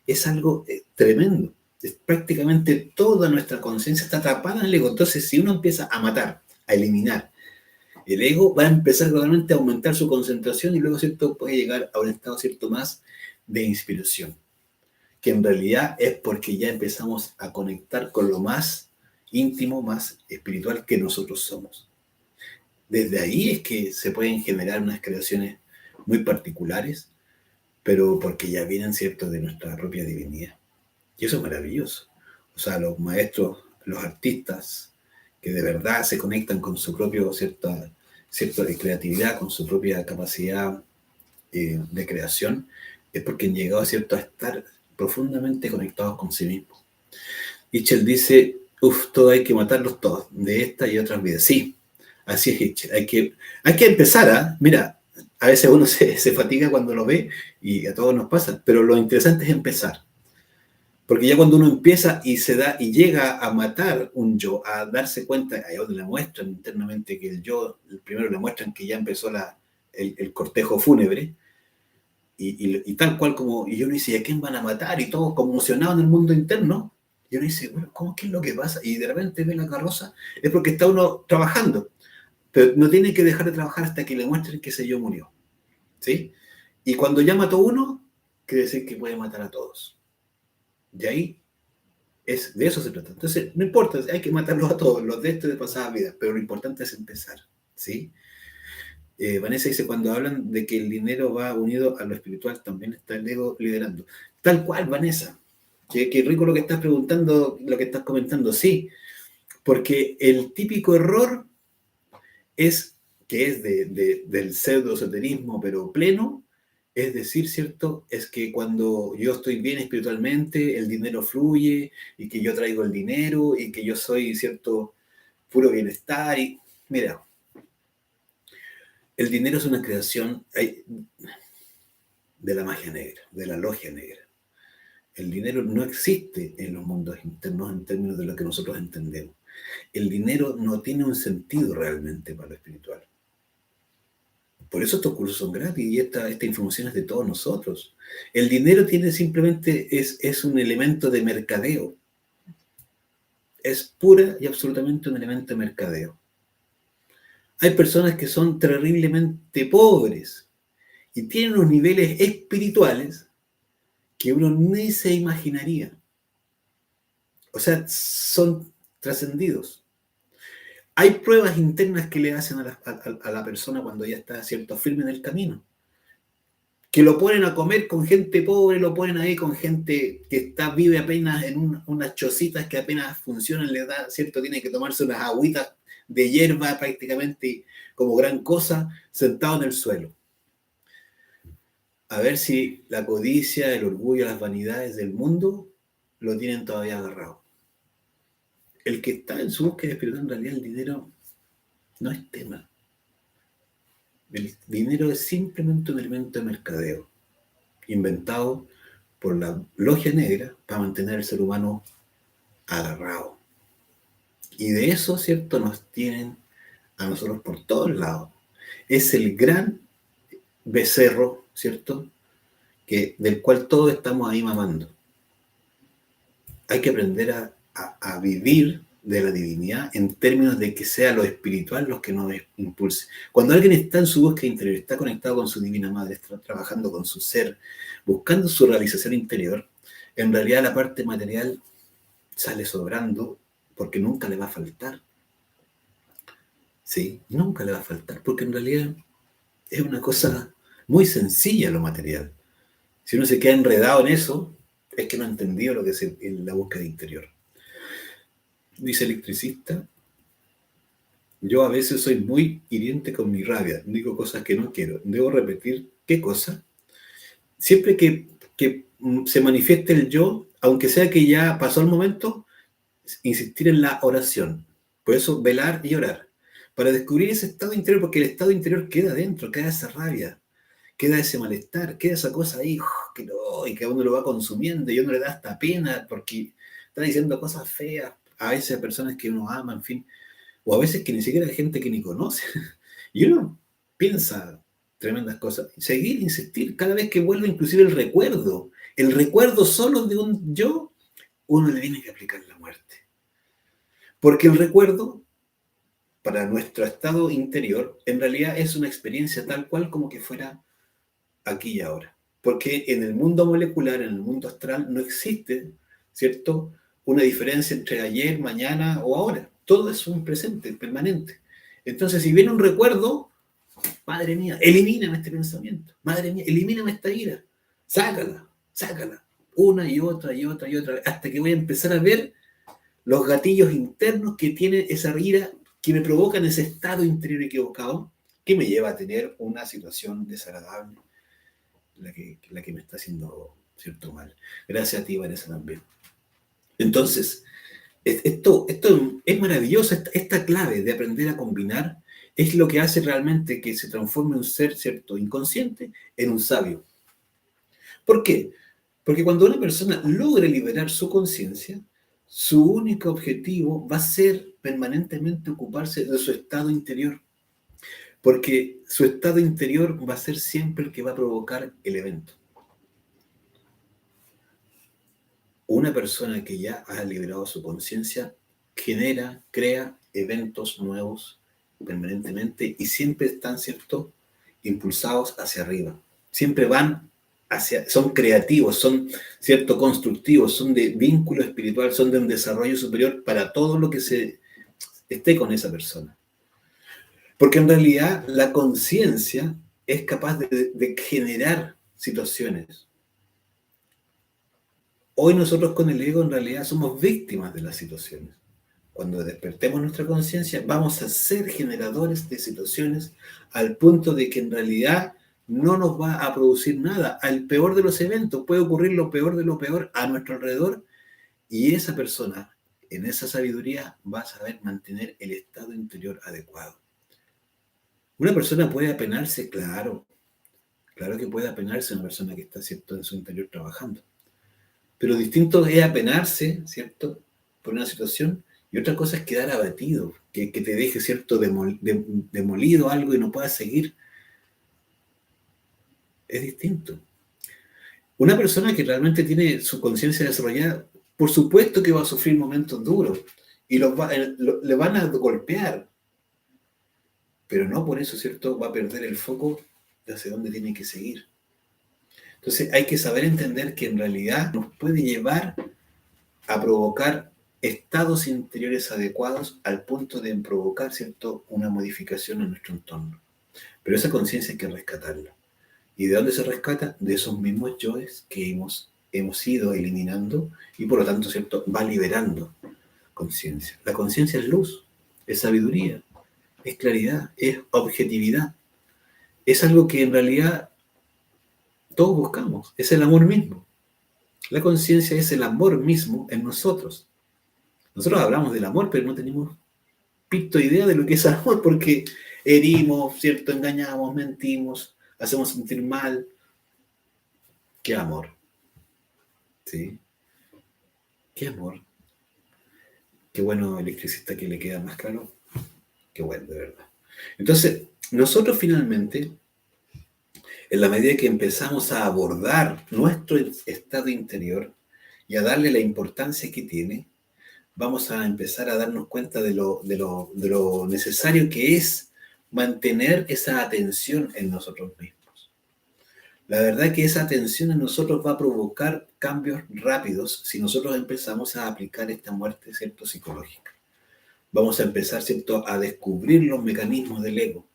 es algo tremendo. Es prácticamente toda nuestra conciencia está atrapada en el ego. Entonces, si uno empieza a matar, a eliminar el ego, va a empezar gradualmente a aumentar su concentración y luego, ¿cierto?, puede llegar a un estado, ¿cierto?, más de inspiración, que en realidad es porque ya empezamos a conectar con lo más íntimo, más espiritual que nosotros somos. Desde ahí es que se pueden generar unas creaciones muy particulares, pero porque ya vienen, ¿cierto?, de nuestra propia divinidad. Y eso es maravilloso. O sea, los maestros, los artistas, que de verdad se conectan con su propio, cierta de creatividad, con su propia capacidad de creación, es porque han llegado, ¿cierto?, a estar profundamente conectados con sí mismos. Itchel dice, todo hay que matarlos todos, de esta y otras vidas. Sí, así es, Itchel. Hay que empezar, ¿eh? Mira, a veces uno se fatiga cuando lo ve y a todos nos pasa, pero lo interesante es empezar. Porque ya cuando uno empieza y se da y llega a matar un yo, a darse cuenta, ahí donde le muestran internamente que el yo, primero le muestran que ya empezó el cortejo fúnebre, y tal cual como, y uno dice, ¿a quién van a matar? Y todo conmocionado en el mundo interno, y uno dice, bueno, ¿cómo qué es lo que pasa? Y de repente ve la carroza, es porque está uno trabajando, pero no tiene que dejar de trabajar hasta que le muestren que ese yo murió, ¿sí? Y cuando ya mató uno, quiere decir que puede matar a todos. Y ahí de eso se trata. Entonces, no importa, hay que matarlos a todos, los de de pasada vida, pero lo importante es empezar, ¿sí? Vanessa dice, cuando hablan de que el dinero va unido a lo espiritual, también está el ego liderando. Tal cual, Vanessa. Qué rico lo que estás preguntando, lo que estás comentando. Sí, porque el típico error es, que es del pseudo-esoterismo, pero pleno, es decir, ¿cierto? Es que cuando yo estoy bien espiritualmente, el dinero fluye, y que yo traigo el dinero, y que yo soy, ¿cierto?, puro bienestar. Y mira, el dinero es una creación de la magia negra, de la logia negra. El dinero no existe en los mundos internos en términos de lo que nosotros entendemos. El dinero no tiene un sentido realmente para lo espiritual. Por eso estos cursos son gratis y esta información es de todos nosotros. El dinero es un elemento de mercadeo. Es pura y absolutamente un elemento de mercadeo. Hay personas que son terriblemente pobres y tienen unos niveles espirituales que uno ni se imaginaría. O sea, son trascendidos. Hay pruebas internas que le hacen a la persona cuando ya está, ¿cierto?, firme en el camino. Que lo ponen a comer con gente pobre, lo ponen ahí con gente que vive apenas en unas chocitas que apenas funcionan, le da, ¿cierto?, tiene que tomarse unas agüitas de hierba prácticamente como gran cosa, sentado en el suelo. A ver si la codicia, el orgullo, las vanidades del mundo lo tienen todavía agarrado. El que está en su búsqueda espiritual, en realidad el dinero no es tema. El dinero es simplemente un elemento de mercadeo, inventado por la logia negra para mantener al ser humano agarrado. Y de eso, ¿cierto?, nos tienen a nosotros por todos lados. Es el gran becerro, ¿cierto?, del cual todos estamos ahí mamando. Hay que aprender a vivir de la divinidad en términos de que sea lo espiritual lo que nos impulse. Cuando alguien está en su búsqueda interior, está conectado con su divina madre, está trabajando con su ser, buscando su realización interior, en realidad la parte material sale sobrando porque nunca le va a faltar. Sí, nunca le va a faltar, porque en realidad es una cosa muy sencilla lo material. Si uno se queda enredado en eso, es que no ha entendido lo que es la búsqueda interior. Dice el electricista, yo a veces soy muy hiriente con mi rabia, digo cosas que no quiero. ¿Debo repetir qué cosa? Siempre que se manifieste el yo, aunque sea que ya pasó el momento, insistir en la oración. Por eso velar y orar. Para descubrir ese estado interior, porque el estado interior queda dentro, queda esa rabia, queda ese malestar, queda esa cosa ahí, que no, y que a uno lo va consumiendo y a uno le da hasta pena porque está diciendo cosas feas, a veces a personas que uno ama, en fin, o a veces que ni siquiera hay gente que ni conoce. Y uno piensa tremendas cosas. Seguir, insistir, cada vez que vuelve inclusive el recuerdo solo de un yo, uno le tiene que aplicar la muerte. Porque el recuerdo, para nuestro estado interior, en realidad es una experiencia tal cual como que fuera aquí y ahora. Porque en el mundo molecular, en el mundo astral, no existe, ¿cierto?, una diferencia entre ayer, mañana o ahora. Todo es un presente permanente. Entonces, si viene un recuerdo, madre mía, elimíname este pensamiento. Madre mía, elimíname esta ira. Sácala, sácala. Una y otra y otra y otra vez, hasta que voy a empezar a ver los gatillos internos que tiene esa ira, que me provocan ese estado interior equivocado, que me lleva a tener una situación desagradable, la que me está haciendo cierto mal. Gracias a ti, Vanessa, también. Entonces, esto es maravilloso, esta clave de aprender a combinar es lo que hace realmente que se transforme un ser, ¿cierto?, inconsciente en un sabio. ¿Por qué? Porque cuando una persona logra liberar su conciencia, su único objetivo va a ser permanentemente ocuparse de su estado interior. Porque su estado interior va a ser siempre el que va a provocar el evento. Una persona que ya ha liberado su conciencia genera, crea eventos nuevos permanentemente y siempre están, ¿cierto?, impulsados hacia arriba. Siempre van son creativos, son, ¿cierto?, constructivos, son de vínculo espiritual, son de un desarrollo superior para todo lo que se esté con esa persona. Porque en realidad la conciencia es capaz de generar situaciones. Hoy nosotros con el ego en realidad somos víctimas de las situaciones. Cuando despertemos nuestra conciencia vamos a ser generadores de situaciones al punto de que en realidad no nos va a producir nada. Al peor de los eventos puede ocurrir lo peor de lo peor a nuestro alrededor y esa persona en esa sabiduría va a saber mantener el estado interior adecuado. Una persona puede apenarse, claro que puede apenarse una persona que está, ¿cierto?, en su interior trabajando. Pero distinto es apenarse, ¿cierto?, por una situación, y otra cosa es quedar abatido, que te deje, ¿cierto?, demolido algo y no puedas seguir. Es distinto. Una persona que realmente tiene su conciencia desarrollada, por supuesto que va a sufrir momentos duros y le van a golpear, pero no por eso, ¿cierto?, va a perder el foco de hacia dónde tiene que seguir. Entonces hay que saber entender que en realidad nos puede llevar a provocar estados interiores adecuados al punto de provocar, ¿cierto?, una modificación en nuestro entorno. Pero esa conciencia hay que rescatarla. ¿Y de dónde se rescata? De esos mismos yoes que hemos ido eliminando y por lo tanto, ¿cierto?, va liberando conciencia. La conciencia es luz, es sabiduría, es claridad, es objetividad. Es algo que en realidad todos buscamos, es el amor mismo. La conciencia es el amor mismo en nosotros. Nosotros hablamos del amor, pero no tenemos pito idea de lo que es amor, porque herimos, ¿cierto? Engañamos, mentimos, hacemos sentir mal. ¿Qué amor? ¿Sí? ¿Qué amor? Qué bueno electricista que le queda más claro. Qué bueno, de verdad. Entonces, nosotros finalmente, en la medida que empezamos a abordar nuestro estado interior y a darle la importancia que tiene, vamos a empezar a darnos cuenta de lo necesario que es mantener esa atención en nosotros mismos. La verdad que esa atención en nosotros va a provocar cambios rápidos si nosotros empezamos a aplicar esta muerte, ¿cierto?, psicológica. Vamos a empezar, ¿cierto?, a descubrir los mecanismos del ego.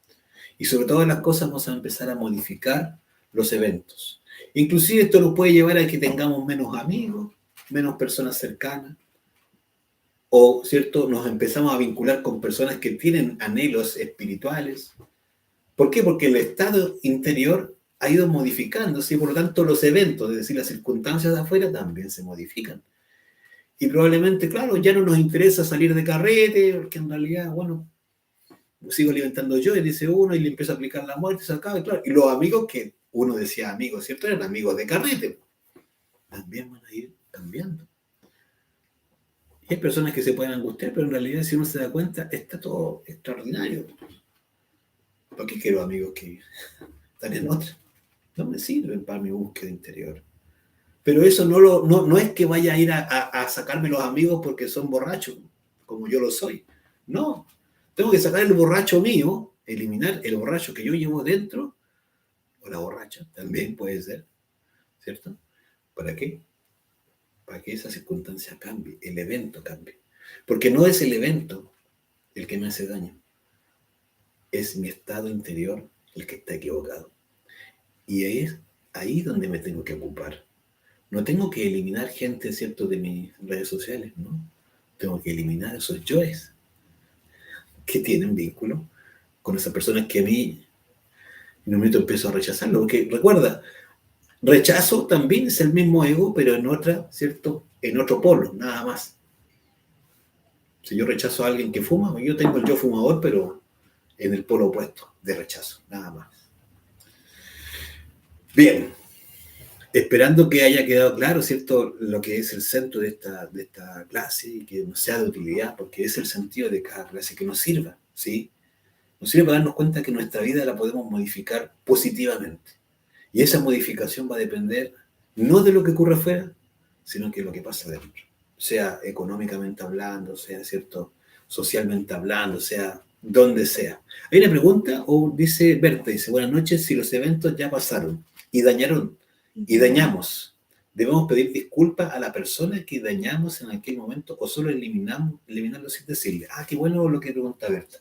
Y sobre todas las cosas vamos a empezar a modificar los eventos. Inclusive esto nos puede llevar a que tengamos menos amigos, menos personas cercanas, o, ¿cierto?, nos empezamos a vincular con personas que tienen anhelos espirituales. ¿Por qué? Porque el estado interior ha ido modificándose y por lo tanto los eventos, es decir, las circunstancias de afuera también se modifican. Y probablemente, claro, ya no nos interesa salir de carrete, porque en realidad, bueno, sigo alimentando yo, y dice uno, y le empieza a aplicar la muerte, se acaba, y claro. Y los amigos que uno decía amigos, ¿cierto? Eran amigos de carrete. También van a ir cambiando. Y hay personas que se pueden angustiar, pero en realidad, si uno se da cuenta, está todo extraordinario. ¿Por qué quiero amigos que están en otra? No me sirven para mi búsqueda interior. Pero eso no es que vaya a ir a sacarme los amigos porque son borrachos, como yo lo soy. No. Tengo que sacar el borracho mío, eliminar el borracho que yo llevo dentro, o la borracha, también puede ser, ¿cierto? ¿Para qué? Para que esa circunstancia cambie, el evento cambie. Porque no es el evento el que me hace daño, es mi estado interior el que está equivocado. Y es ahí donde me tengo que ocupar. No tengo que eliminar gente, ¿cierto?, de mis redes sociales, ¿no? Tengo que eliminar esos yoes que tienen vínculo con esas personas que a mí en un momento empiezo a rechazarlo. Porque recuerda, rechazo también es el mismo ego, pero en otra, ¿cierto?, en otro polo, nada más. Si yo rechazo a alguien que fuma, yo tengo el yo fumador, pero en el polo opuesto de rechazo, nada más. Bien, esperando que haya quedado claro, ¿cierto?, lo que es el centro de esta clase y que nos sea de utilidad, porque es el sentido de cada clase, que nos sirva, ¿sí? Nos sirve para darnos cuenta que nuestra vida la podemos modificar positivamente. Y esa modificación va a depender no de lo que ocurre afuera, sino que de lo que pasa dentro. Sea económicamente hablando, sea, ¿cierto?, socialmente hablando, sea donde sea. Hay una pregunta, o dice Berta, dice, buenas noches, si los eventos ya pasaron y dañaron y dañamos, ¿debemos pedir disculpas a la persona que dañamos en aquel momento o solo eliminarlo sin decirle? Ah, qué bueno lo que pregunta Berta.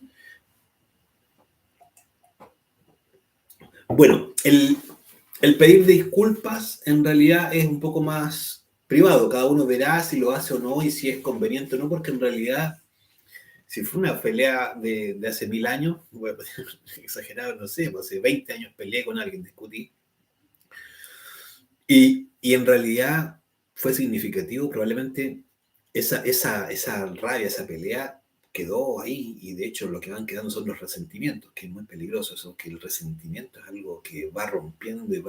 Bueno, el pedir disculpas en realidad es un poco más privado. Cada uno verá si lo hace o no y si es conveniente o no, porque en realidad, si fue una pelea de hace 1000 años, voy a poner exagerado, no sé, pues hace 20 años peleé con alguien, discutí, y en realidad fue significativo, probablemente esa rabia, esa pelea quedó ahí, y de hecho lo que van quedando son los resentimientos, que es muy peligroso eso, que el resentimiento es algo que va rompiendo y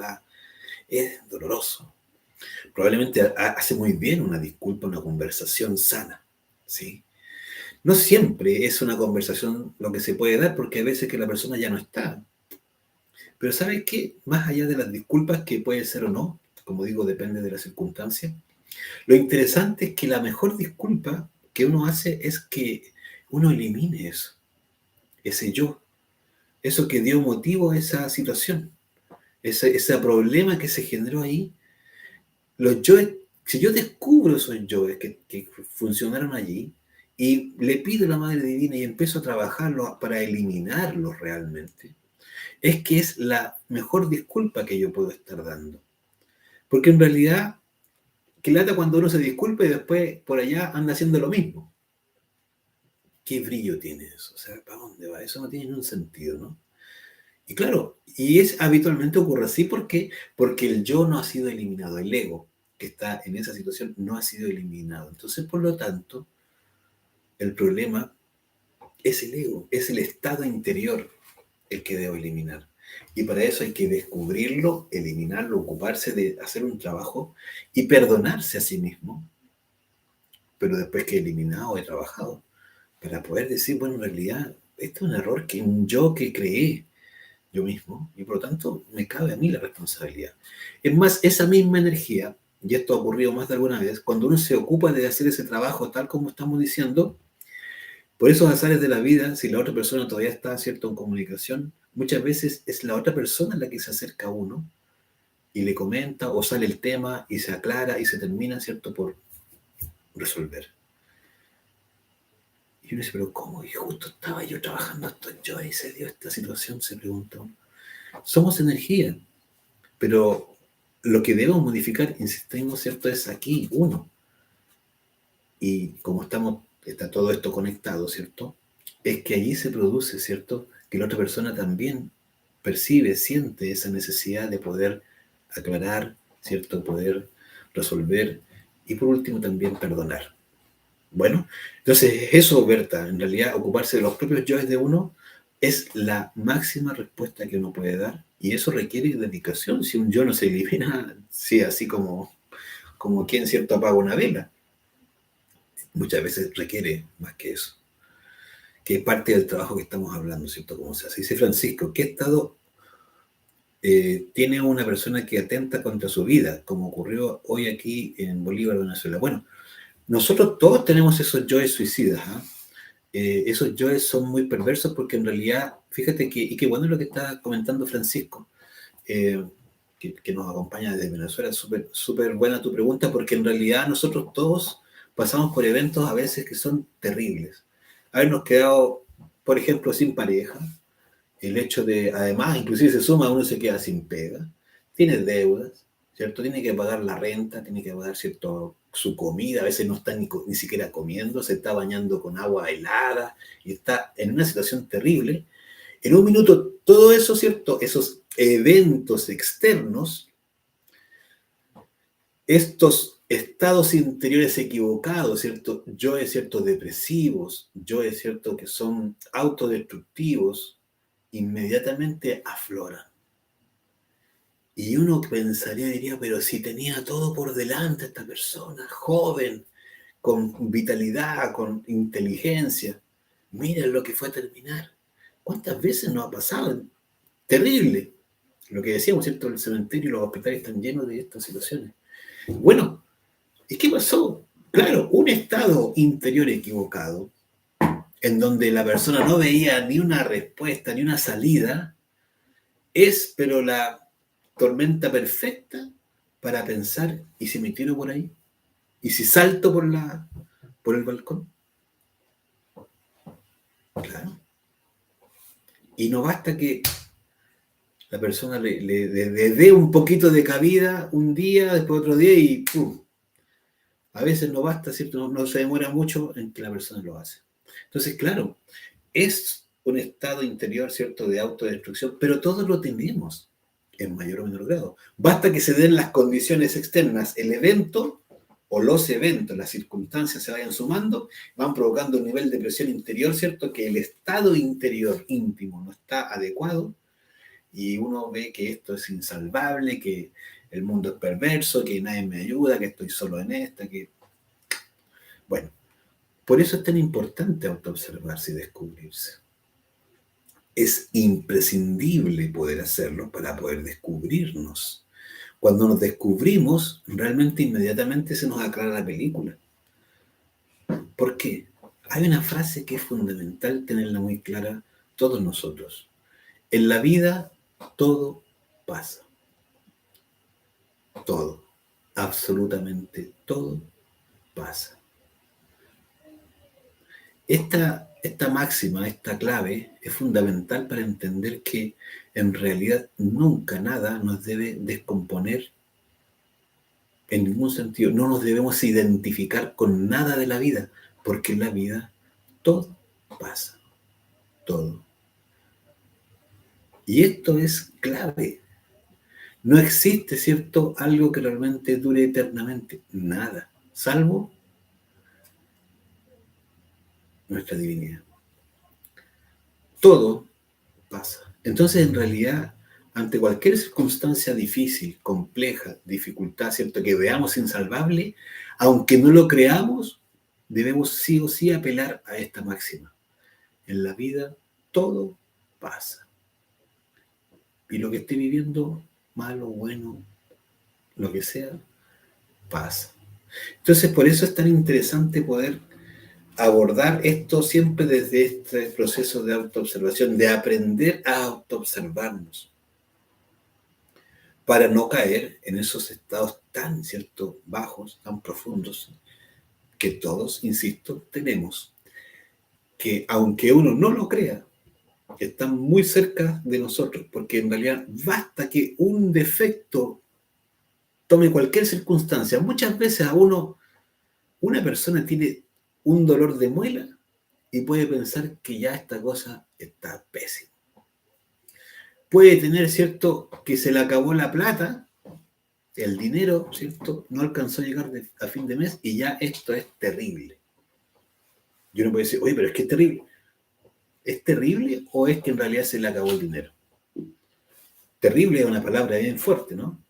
es doloroso. Probablemente hace muy bien una disculpa, una conversación sana, ¿sí? No siempre es una conversación lo que se puede dar, porque hay veces que la persona ya no está. Pero ¿sabes qué? Más allá de las disculpas, que puede ser o no, como digo, depende de la circunstancia, lo interesante es que la mejor disculpa que uno hace es que uno elimine eso, ese yo, eso que dio motivo a esa situación, ese problema que se generó ahí. Los yoes, si yo descubro esos yoes que funcionaron allí y le pido a la Madre Divina y empiezo a trabajarlos para eliminarlos realmente, es que es la mejor disculpa que yo puedo estar dando. Porque en realidad, que lata cuando uno se disculpa y después por allá anda haciendo lo mismo. ¿qué brillo tiene eso? O sea, ¿para dónde va? Eso no tiene ningún sentido, ¿no? Y claro, y es habitualmente ocurre así porque el yo no ha sido eliminado, el ego que está en esa situación no ha sido eliminado. Entonces, por lo tanto, el problema es el ego, es el estado interior el que debo eliminar. Y para eso hay que descubrirlo, eliminarlo, ocuparse de hacer un trabajo y perdonarse a sí mismo, pero después que he eliminado, he trabajado, para poder decir, bueno, en realidad, esto es un error que un yo que creé yo mismo, y por lo tanto me cabe a mí la responsabilidad. Es más, esa misma energía, y esto ha ocurrido más de alguna vez, cuando uno se ocupa de hacer ese trabajo tal como estamos diciendo, por esos azares de la vida, si la otra persona todavía está, ¿cierto?, en comunicación, muchas veces es la otra persona la que se acerca a uno y le comenta o sale el tema y se aclara y se termina, ¿cierto?, por resolver. Y uno dice, pero ¿cómo? Y justo estaba yo trabajando esto yo y se dio esta situación, se preguntó. Somos energía, pero lo que debemos modificar, insistimos, ¿cierto?, es aquí, uno. Y como está todo esto conectado, ¿cierto?, es que allí se produce, ¿cierto?, que la otra persona también percibe, siente esa necesidad de poder aclarar, ¿cierto?, poder resolver y por último también perdonar. Bueno, entonces eso, Berta, en realidad ocuparse de los propios yoes de uno es la máxima respuesta que uno puede dar y eso requiere dedicación. Si un yo no se elimina, sí, así como quien, ¿cierto?, apaga una vela. Muchas veces requiere más que eso, que es parte del trabajo que estamos hablando, ¿cierto? Como se hace. Dice Francisco, ¿qué estado tiene una persona que atenta contra su vida, como ocurrió hoy aquí en Bolívar, Venezuela? Bueno, nosotros todos tenemos esos yoes suicidas, ¿ah? Esos yoes son muy perversos porque en realidad, fíjate que, y qué bueno lo que está comentando Francisco, eh, que nos acompaña desde Venezuela, súper súper buena tu pregunta, porque en realidad nosotros todos pasamos por eventos a veces que son terribles. Habernos quedado, por ejemplo, sin pareja, el hecho de, además, inclusive se suma, uno se queda sin pega, tiene deudas, ¿cierto? Tiene que pagar la renta, tiene que pagar, ¿cierto?, su comida, a veces no está ni siquiera comiendo, se está bañando con agua helada y está en una situación terrible. En un minuto, todo eso, ¿cierto? Esos eventos externos, estos estados interiores equivocados, ¿cierto? Yo es cierto depresivos, yo es cierto que son autodestructivos, inmediatamente afloran. Y uno pensaría, diría, pero si tenía todo por delante esta persona, joven, con vitalidad, con inteligencia, mira lo que fue a terminar. ¿Cuántas veces nos ha pasado? Terrible. Lo que decíamos, ¿cierto? El cementerio y los hospitales están llenos de estas situaciones. Bueno, ¿y qué pasó? Claro, un estado interior equivocado, en donde la persona no veía ni una respuesta, ni una salida, es, pero la tormenta perfecta para pensar, ¿y si me tiro por ahí? ¿Y si salto por el balcón? Claro. Y no basta que la persona le dé un poquito de cabida un día, después otro día y ¡pum! A veces no basta, ¿cierto? No se demora mucho en que la persona lo hace. Entonces, claro, es un estado interior, ¿cierto?, de autodestrucción, pero todos lo tenemos en mayor o menor grado. Basta que se den las condiciones externas, el evento o los eventos, las circunstancias se vayan sumando, van provocando un nivel de presión interior, ¿cierto?, que el estado interior íntimo no está adecuado y uno ve que esto es insalvable, que el mundo es perverso, que nadie me ayuda, que estoy solo en esta, que... Bueno, por eso es tan importante autoobservarse y descubrirse. Es imprescindible poder hacerlo para poder descubrirnos. Cuando nos descubrimos, realmente inmediatamente se nos aclara la película. ¿Por qué? Hay una frase que es fundamental tenerla muy clara todos nosotros. En la vida todo pasa. Todo. Absolutamente todo pasa. Esta máxima, esta clave, es fundamental para entender que en realidad nunca nada nos debe descomponer en ningún sentido. No nos debemos identificar con nada de la vida, porque en la vida todo pasa. Todo. Y esto es clave. No existe, ¿cierto?, algo que realmente dure eternamente. Nada. Salvo nuestra divinidad. Todo pasa. Entonces, en realidad, ante cualquier circunstancia difícil, compleja, dificultad, ¿cierto?, que veamos insalvable, aunque no lo creamos, debemos sí o sí apelar a esta máxima. En la vida, todo pasa. Y lo que esté viviendo, malo, bueno, lo que sea, pasa. Entonces, por eso es tan interesante poder abordar esto siempre desde este proceso de autoobservación, de aprender a autoobservarnos, para no caer en esos estados tan, ¿cierto?, bajos, tan profundos, que todos, insisto, tenemos, que aunque uno no lo crea, están muy cerca de nosotros, porque en realidad basta que un defecto tome cualquier circunstancia. Muchas veces una persona tiene un dolor de muela y puede pensar que ya esta cosa está pésima. Puede tener, ¿cierto?, que se le acabó la plata, el dinero, ¿cierto?, no alcanzó a llegar a fin de mes y ya esto es terrible. Y uno puede decir, oye, pero es que es terrible. ¿Es terrible o es que en realidad se le acabó el dinero? Terrible es una palabra bien fuerte, ¿no?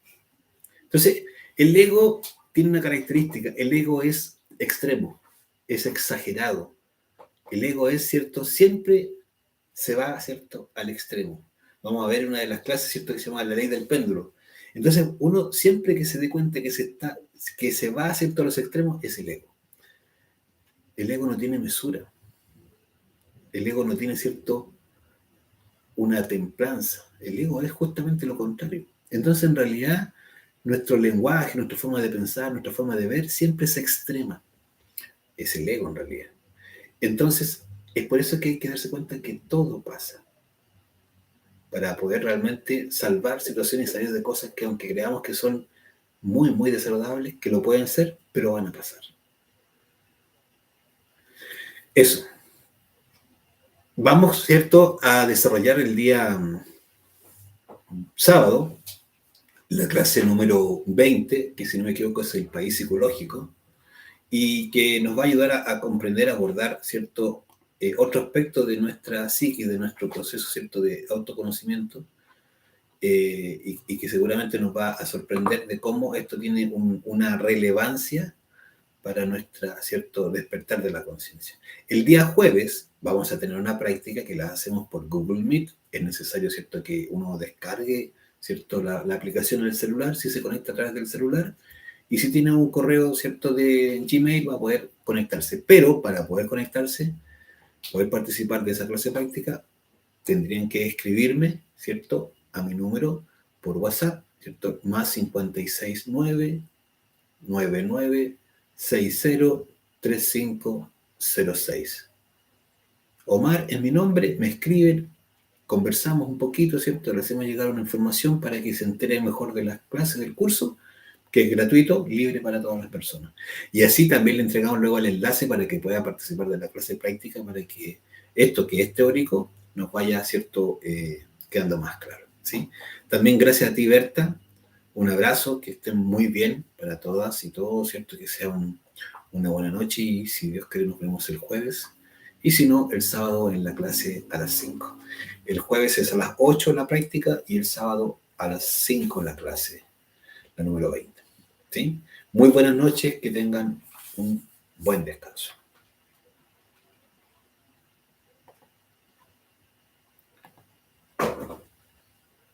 Entonces, el ego tiene una característica. El ego es extremo, es exagerado. El ego es, ¿cierto?, siempre se va, ¿cierto?, al extremo. Vamos a ver una de las clases, ¿cierto?, que se llama la ley del péndulo. Entonces, uno siempre que se dé cuenta que se va, ¿cierto?, a los extremos, es el ego. El ego no tiene mesura. El ego no tiene, ¿cierto?, una templanza. El ego es justamente lo contrario. Entonces, en realidad, nuestro lenguaje, nuestra forma de pensar, nuestra forma de ver, siempre es extrema. Es el ego, en realidad. Entonces, es por eso que hay que darse cuenta que todo pasa, para poder realmente salvar situaciones y salir de cosas que, aunque creamos que son muy, muy desagradables, que lo pueden ser, pero van a pasar. Eso. Vamos, ¿cierto?, a desarrollar el día sábado la clase número 20, que si no me equivoco es el país psicológico, y que nos va a ayudar a comprender, a abordar, ¿cierto?, otro aspecto de nuestra psique, de nuestro proceso, ¿cierto?, de autoconocimiento, y que seguramente nos va a sorprender de cómo esto tiene una relevancia para nuestra, ¿cierto?, despertar de la conciencia. El día jueves vamos a tener una práctica que la hacemos por Google Meet. Es necesario, ¿cierto?, que uno descargue, ¿cierto?, la aplicación en el celular, si se conecta a través del celular, y si tiene un correo, ¿cierto?, de Gmail, va a poder conectarse. Pero para poder conectarse, poder participar de esa clase práctica, tendrían que escribirme, ¿cierto?, a mi número por WhatsApp, ¿cierto?, más 569 99 603506. Omar es mi nombre, me escriben, conversamos un poquito, ¿cierto? Le hacemos llegar una información para que se entere mejor de las clases del curso, que es gratuito, libre para todas las personas. Y así también le entregamos luego el enlace para que pueda participar de la clase práctica, para que esto que es teórico nos vaya, ¿cierto?, quedando más claro, ¿sí? También gracias a ti, Berta. Un abrazo, que estén muy bien para todas y todos, ¿cierto? Que sea una buena noche y si Dios quiere nos vemos el jueves. Y si no, el sábado en la clase a las 5. El jueves es a las 8 la práctica y el sábado a las 5 la clase, la número 20. ¿Sí? Muy buenas noches, que tengan un buen descanso.